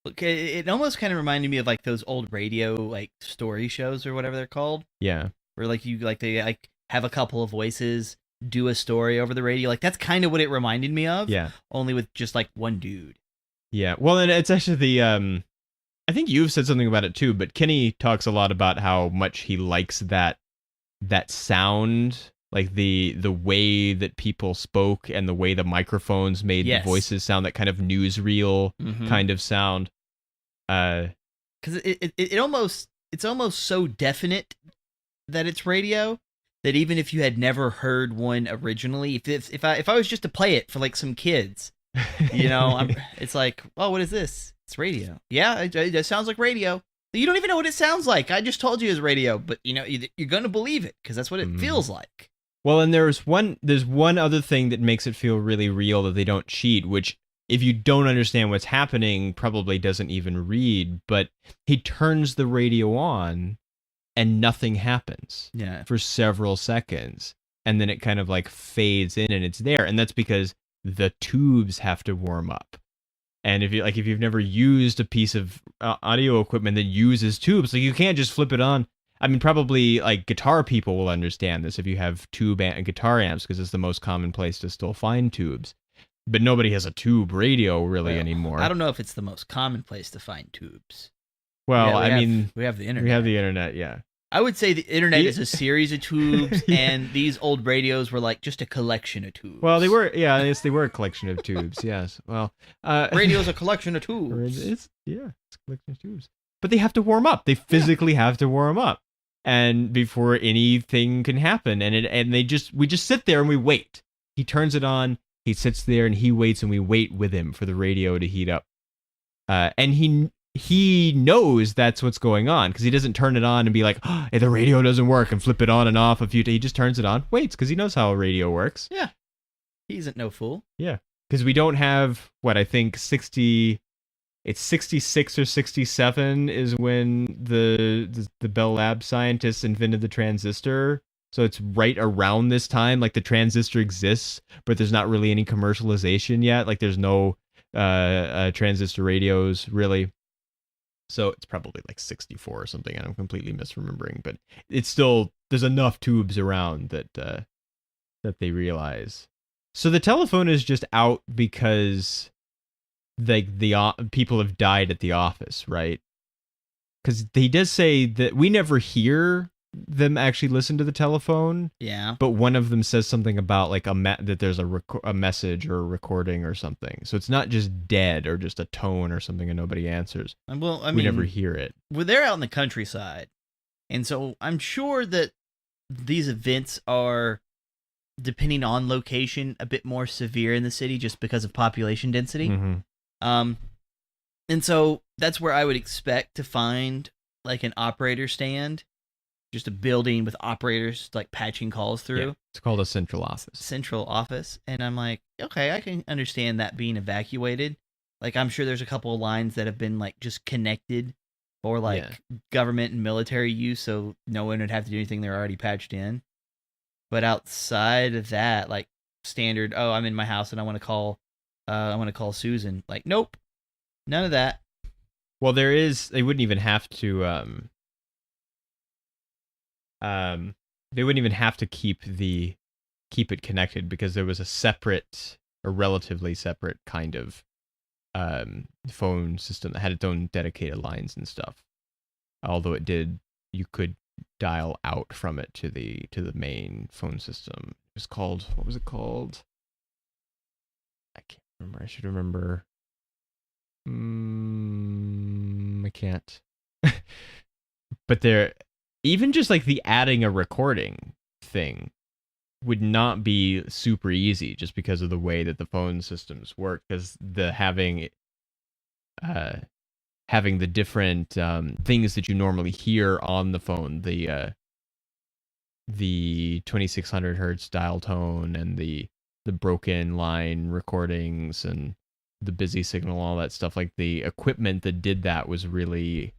Okay, it almost kind of reminded me of like those old radio like story shows or whatever they're called. Yeah, where they have a couple of voices do a story over the radio. Like that's kind of what it reminded me of. Yeah, only with just like one dude. Yeah, well, and it's actually the I think you've said something about it too, but Kenny talks a lot about how much he likes that sound. Like the way that people spoke and the way the microphones made the voices sound, that kind of newsreel kind of sound. Because it's almost so definite that it's radio that even if you had never heard one originally, if I was just to play it for like some kids, you know, it's like, oh, what is this? It's radio. Yeah, it sounds like radio. You don't even know what it sounds like. I just told you it's radio, but you know you're gonna believe it because that's what it feels like. Well, and there's one other thing that makes it feel really real that they don't cheat, which if you don't understand what's happening, probably doesn't even read, but he turns the radio on and nothing happens for several seconds. And then it kind of like fades in and it's there. And that's because the tubes have to warm up. And if you've never used a piece of audio equipment that uses tubes, like you can't just flip it on. I mean, probably like guitar people will understand this if you have tube and guitar amps, because it's the most common place to still find tubes. But nobody has a tube radio really anymore. I don't know if it's the most common place to find tubes. Well, we have the internet. We have the internet, yeah. I would say the internet is a series of tubes, and these old radios were like just a collection of tubes. Well, they were a collection of tubes, yes. Well, radio's a collection of tubes. It's a collection of tubes. But they have to warm up. They physically have to warm up. And before anything can happen, we just sit there and we wait. He turns it on, he sits there and he waits, and we wait with him for the radio to heat up. And he knows that's what's going on, because he doesn't turn it on and be like, oh, the radio doesn't work, and flip it on and off a few times. He just turns it on, waits, because he knows how a radio works. Yeah, he isn't no fool. Yeah, because we don't have I think 66 or 67 is when the Bell Lab scientists invented the transistor. So it's right around this time. Like the transistor exists, but there's not really any commercialization yet. Like there's no transistor radios really. So it's probably like 64 or something, and I'm completely misremembering. But it's still, there's enough tubes around that they realize. So the telephone is just out because the people have died at the office, right? Because he does say that we never hear them actually listen to the telephone. Yeah. But one of them says something about like that there's a message or a recording or something. So it's not just dead or just a tone or something and nobody answers. Well, I We mean, never hear it. well, they're out in the countryside, and so I'm sure that these events are, depending on location, a bit more severe in the city just because of population density. Mm-hmm. And so that's where I would expect to find like an operator stand, just a building with operators like patching calls through. Yeah, it's called a central office. Central office. And I'm like, okay, I can understand that being evacuated. Like, I'm sure there's a couple of lines that have been like just connected for like government and military use, so no one would have to do anything. They're already patched in. But outside of that, like standard, oh, I'm in my house and I want to call Susan. Like, nope, none of that. Well, they wouldn't even have to they wouldn't even have to keep it connected because there was a relatively separate kind of phone system that had its own dedicated lines and stuff. Although you could dial out from it to the main phone system. What was it called? I can't remember. I should remember. I can't. But even just like the adding a recording thing would not be super easy just because of the way that the phone systems work, because having the different things that you normally hear on the phone, the 2600 hertz dial tone and the broken line recordings and the busy signal, all that stuff, like the equipment that did that was really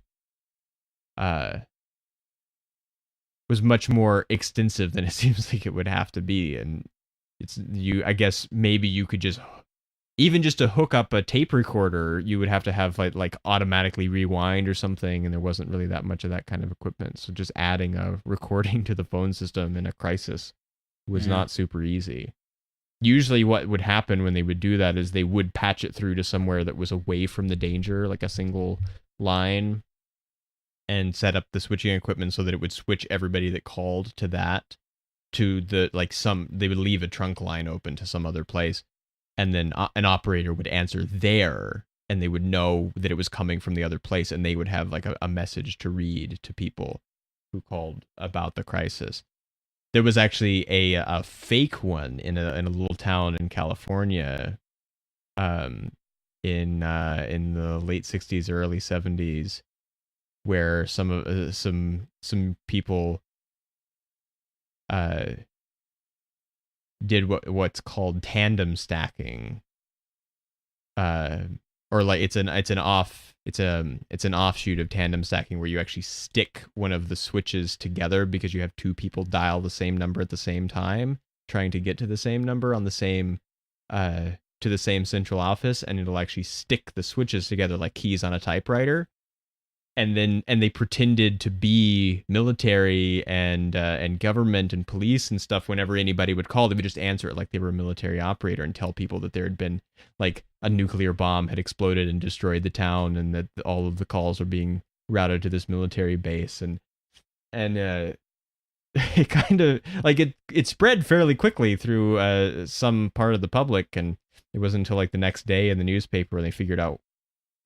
was much more extensive than it seems like it would have to be. And I guess maybe you could just to hook up a tape recorder, you would have to have like automatically rewind or something, and there wasn't really that much of that kind of equipment. So just adding a recording to the phone system in a crisis was not super easy. Usually what would happen when they would do that is they would patch it through to somewhere that was away from the danger, like a single line, and set up the switching equipment so that it would switch everybody that called to that, to they would leave a trunk line open to some other place, and then an operator would answer there, and they would know that it was coming from the other place, and they would have like a message to read to people who called about the crisis. There was actually a fake one in a little town in California, in the late 60s, early 70s, where some people did what's called tandem stacking, or like it's an offshoot of tandem stacking, where you actually stick one of the switches together because you have two people dial the same number at the same time, trying to get to the same number on the same to the same central office, and it'll actually stick the switches together like keys on a typewriter. And they pretended to be military and government and police and stuff. Whenever anybody would call, they would just answer it like they were a military operator and tell people that there had been like a nuclear bomb had exploded and destroyed the town, and that all of the calls were being routed to this military base. And it kind of like it spread fairly quickly through some part of the public, and it wasn't until like the next day in the newspaper when they figured out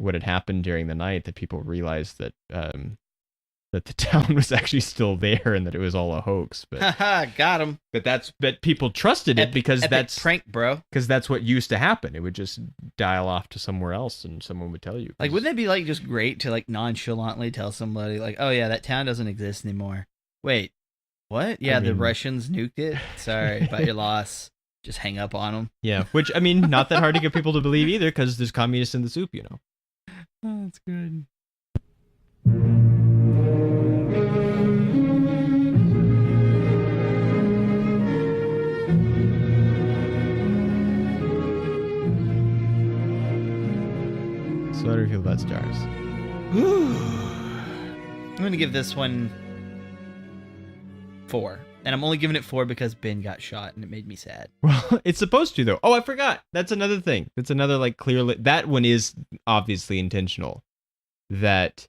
what had happened during the night that people realized that that the town was actually still there and that it was all a hoax. But Haha, got him. but people trusted it because that's prank, bro. Because that's what used to happen. It would just dial off to somewhere else and someone would tell you. Like, wouldn't it be like just great to like nonchalantly tell somebody like, oh yeah, that town doesn't exist anymore. Wait, what? Yeah, the Russians nuked it. Sorry about your loss. Just hang up on them. Yeah, which, I mean, not that hard to get people to believe either, because there's communists in the soup, you know. Oh, that's good. So how do you feel about stars? I'm going to give this one 4. And I'm only giving it 4 because Ben got shot and it made me sad. Well, it's supposed to, though. Oh, I forgot. That's another thing. That's another, like, clearly... That one is obviously intentional. That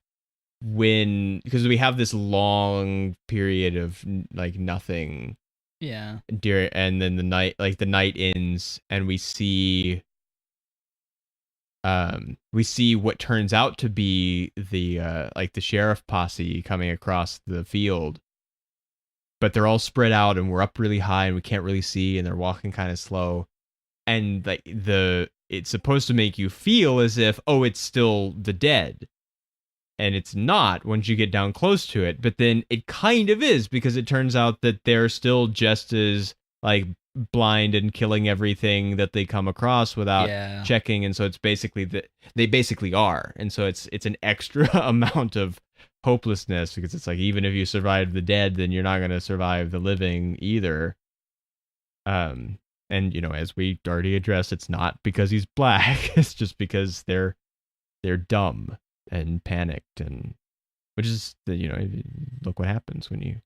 because we have this long period of like nothing, Yeah. and then the night ends, and we see what turns out to be the sheriff posse coming across the field, but they're all spread out and we're up really high and we can't really see, and they're walking kind of slow, and like it's supposed to make you feel as if, oh, it's still the dead, and it's not once you get down close to it, but then it kind of is, because it turns out that they're still just as like blind and killing everything that they come across without checking, and so it's basically that they basically are, and so it's an extra amount of hopelessness, because it's like, even if you survive the dead, then you're not going to survive the living either. And as we already addressed, it's not because he's black, it's just because they're dumb and panicked, and which is look what happens when you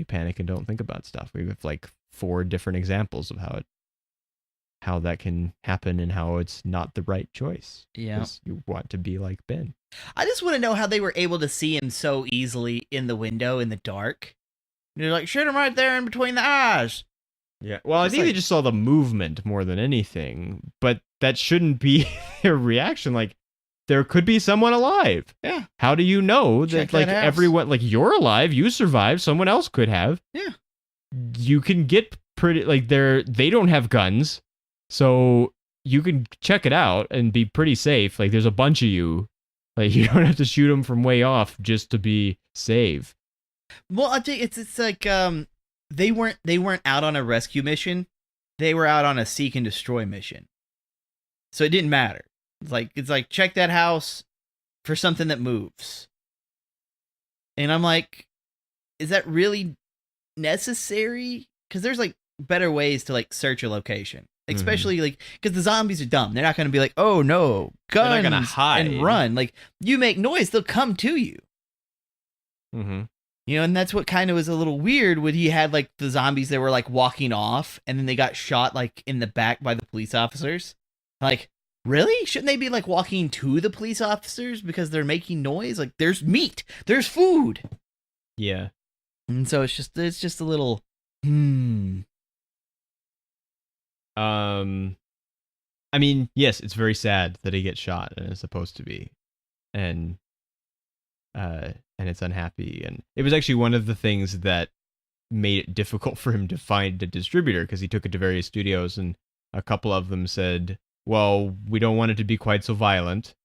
panic and don't think about stuff. We have like 4 different examples of how that can happen and how it's not the right choice. Yeah. You want to be like Ben. I just want to know how they were able to see him so easily in the window in the dark. They're like, shoot him right there in between the eyes. Yeah. Well, I think they just saw the movement more than anything, but that shouldn't be their reaction. Like, there could be someone alive. Yeah. How do you know that like everyone, like, you're alive, you survived, someone else could have? Yeah. You can get pretty, like, they don't have guns, so you can check it out and be pretty safe. Like, there's a bunch of you. Like, you don't have to shoot them from way off just to be safe. Well, I think it's like they weren't out on a rescue mission. They were out on a seek and destroy mission. So it didn't matter. It's like check that house for something that moves. And I'm like, is that really necessary? Because there's like better ways to like search a location, especially like because the zombies are dumb. They're not going to be like, oh no, guns, they're not gonna hide and run. Like, you make noise, they'll come to you. Mm-hmm. And that's what kind of was a little weird when he had like the zombies that were like walking off and then they got shot like in the back by the police officers. Like, really? Shouldn't they be like walking to the police officers because they're making noise? Like, there's meat, there's food. Yeah. And so it's just a little I mean, yes, it's very sad that he gets shot, and it's supposed to be. And it's unhappy, and it was actually one of the things that made it difficult for him to find a distributor, because he took it to various studios, and a couple of them said, well, we don't want it to be quite so violent.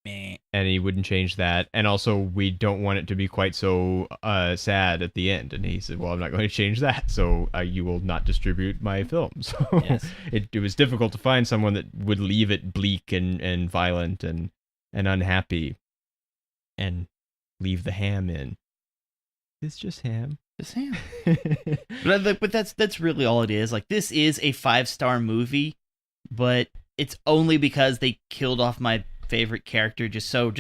Meh. And he wouldn't change that. And also, we don't want it to be quite so sad at the end. And he said, well, I'm not going to change that. So you will not distribute my film. So Yes. it was difficult to find someone that would leave it bleak and violent and unhappy and leave the ham in. It's just ham. Just ham. But that's really all it is. Like, this is a 5-star movie, but it's only because they killed off my favorite character just so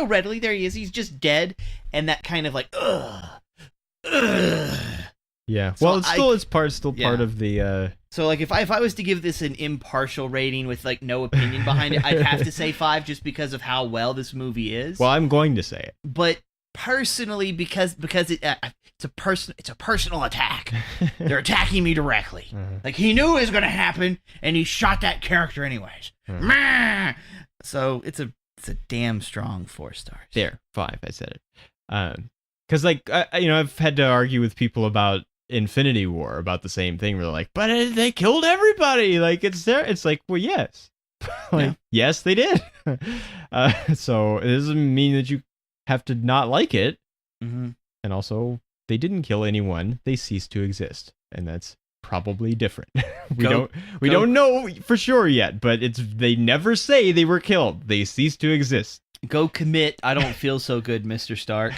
readily. There he is. He's just dead, and that kind of like ugh. Yeah. So Well, it's part of the. So like if I was to give this an impartial rating with like no opinion behind it, I'd have to say 5 just because of how well this movie is. Well, I'm going to say it. But personally, because it's a personal attack. They're attacking me directly. Like, he knew it was going to happen, and he shot that character anyways. So it's a damn strong 4 stars. There, 5. I said it. Because like I've had to argue with people about Infinity War about the same thing. Where they're like, but they killed everybody. Like, it's there. It's like, well, yes, yes, they did. So it doesn't mean that you have to not like it. Mm-hmm. And also, they didn't kill anyone. They ceased to exist, and that's probably different. We don't know for sure yet, but they never say they were killed. They ceased to exist. Go commit. I don't feel so good, Mr. Stark.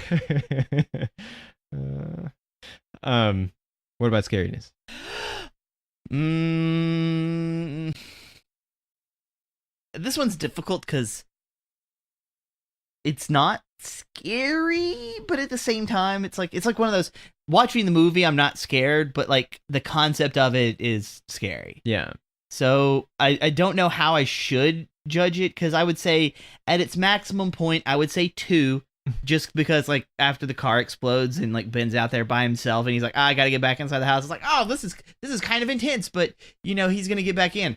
What about scariness? This one's difficult because it's not scary, but at the same time, it's like one of those, watching the movie, I'm not scared, but like the concept of it is scary. Yeah. So I don't know how I should judge it, because I would say at its maximum point, I would say 2, just because like after the car explodes and like Ben's out there by himself and he's like, I gotta get back inside the house. It's like, oh, this is kind of intense, but he's gonna get back in.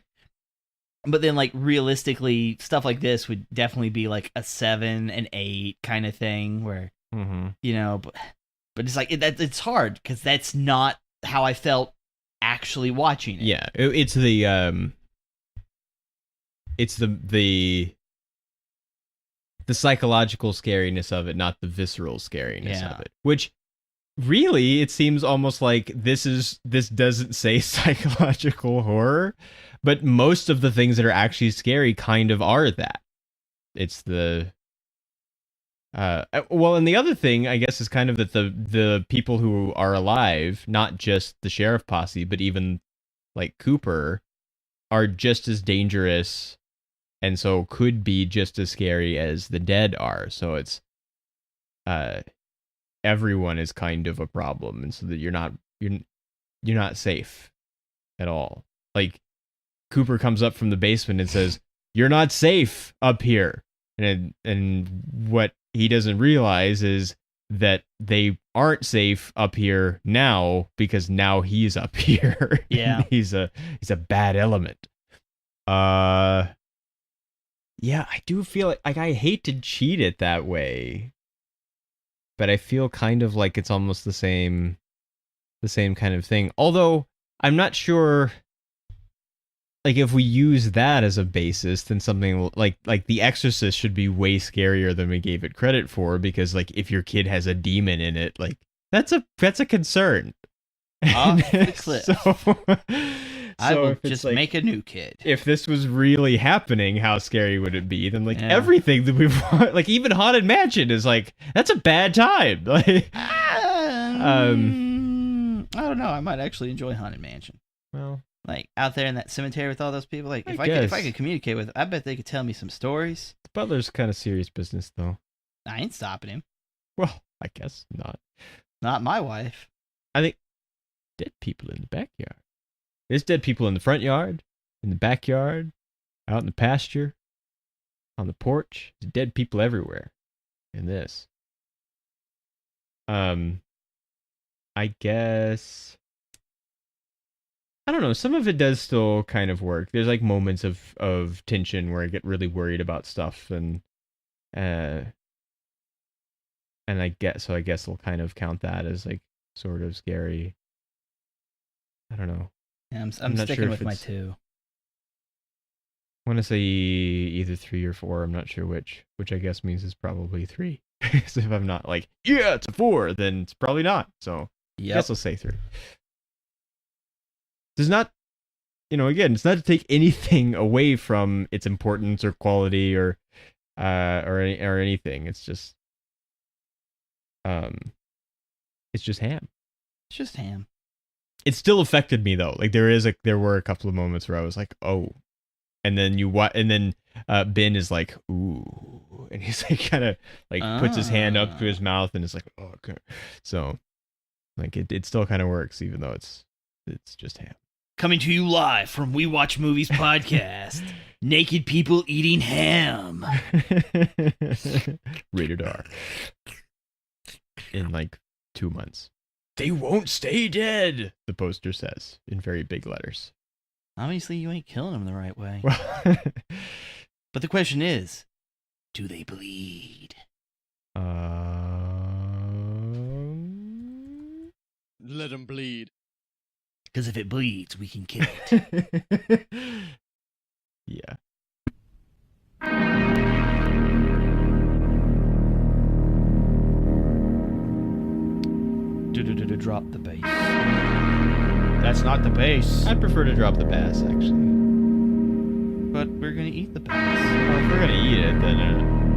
But then like realistically, stuff like this would definitely be like a 7, an 8 kind of thing where but it's like it's hard because that's not how I felt actually watching it. Yeah, it's the psychological scariness of it, not the visceral scariness of it. Which really, it seems almost like this doesn't say psychological horror, but most of the things that are actually scary kind of are that. It's the and the other thing, I guess, is kind of that the people who are alive, not just the sheriff posse, but even like Cooper, are just as dangerous, and so could be just as scary as the dead are. So it's everyone is kind of a problem, and so that you're not safe at all. Like Cooper comes up from the basement and says, "You're not safe up here," and what he doesn't realize is that they aren't safe up here now because now he's up here. Yeah. he's a bad element. Yeah, I do feel like I hate to cheat it that way, but I feel kind of like it's almost the same kind of thing. Although I'm not sure, like, if we use that as a basis, then something like The Exorcist should be way scarier than we gave it credit for, because like if your kid has a demon in it, like that's a concern. Off the cliff. So I will just like, make a new kid. If this was really happening, how scary would it be? Then everything that we've like even Haunted Mansion is like, that's a bad time. Like I don't know. I might actually enjoy Haunted Mansion. Well, like out there in that cemetery with all those people. Like if I could communicate with, I bet they could tell me some stories. The butler's kind of serious business though. I ain't stopping him. Well, I guess not. Not my wife. I think dead people in the backyard. There's dead people in the front yard, in the backyard, out in the pasture, on the porch. There's dead people everywhere in this. I guess, I don't know. Some of it does still kind of work. There's like moments of tension where I get really worried about stuff, and I guess I'll kind of count that as like sort of scary. I don't know. Yeah, I'm not sticking sure with if my it's- 2. I want to say either 3 or 4. I'm not sure which I guess means it's probably 3. So if I'm not like, yeah, it's a 4, then it's probably not. So I guess I'll say 3. Does not, again, it's not to take anything away from its importance or quality or anything. It's just, it's just ham. It's just ham. It still affected me though. Like there were a couple of moments where I was like, oh, and then Ben is like, ooh, and he's like kind of like puts his hand up to his mouth and is like, oh, okay. So like it still kind of works even though it's just ham. Coming to you live from We Watch Movies podcast. Naked people eating ham. Rated R. In like 2 months. They won't stay dead, the poster says in very big letters. Obviously, you ain't killing them the right way. Well, but the question is, do they bleed? Let them bleed. Because if it bleeds, we can kill it. Yeah. Drop the bass. That's not the bass. I'd prefer to drop the bass, actually. But we're going to eat the bass. Well, if we're going to eat it, then,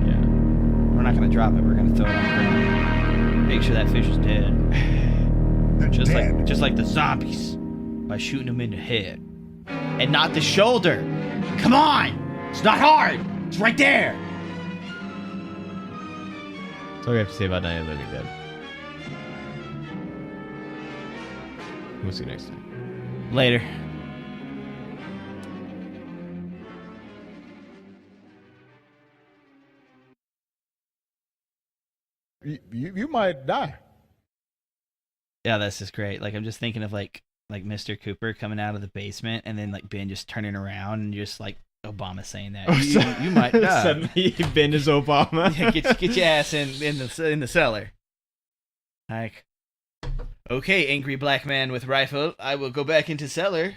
yeah. We're not going to drop it. We're going to throw it on the ground. Make sure that fish is dead. Just like the zombies. By shooting them in the head. And not the shoulder. Come on! It's not hard! It's right there! That's all we have to say about Night of the Living Dead. We'll see you next time. Later. you might die. Yeah, that's just great. Like I'm just thinking of like Mr. Cooper coming out of the basement and then like Ben just turning around and just like Obama saying that you might die. Suddenly Ben is Obama. Yeah, get your ass in the cellar. Like, okay, angry black man with rifle, I will go back into cellar.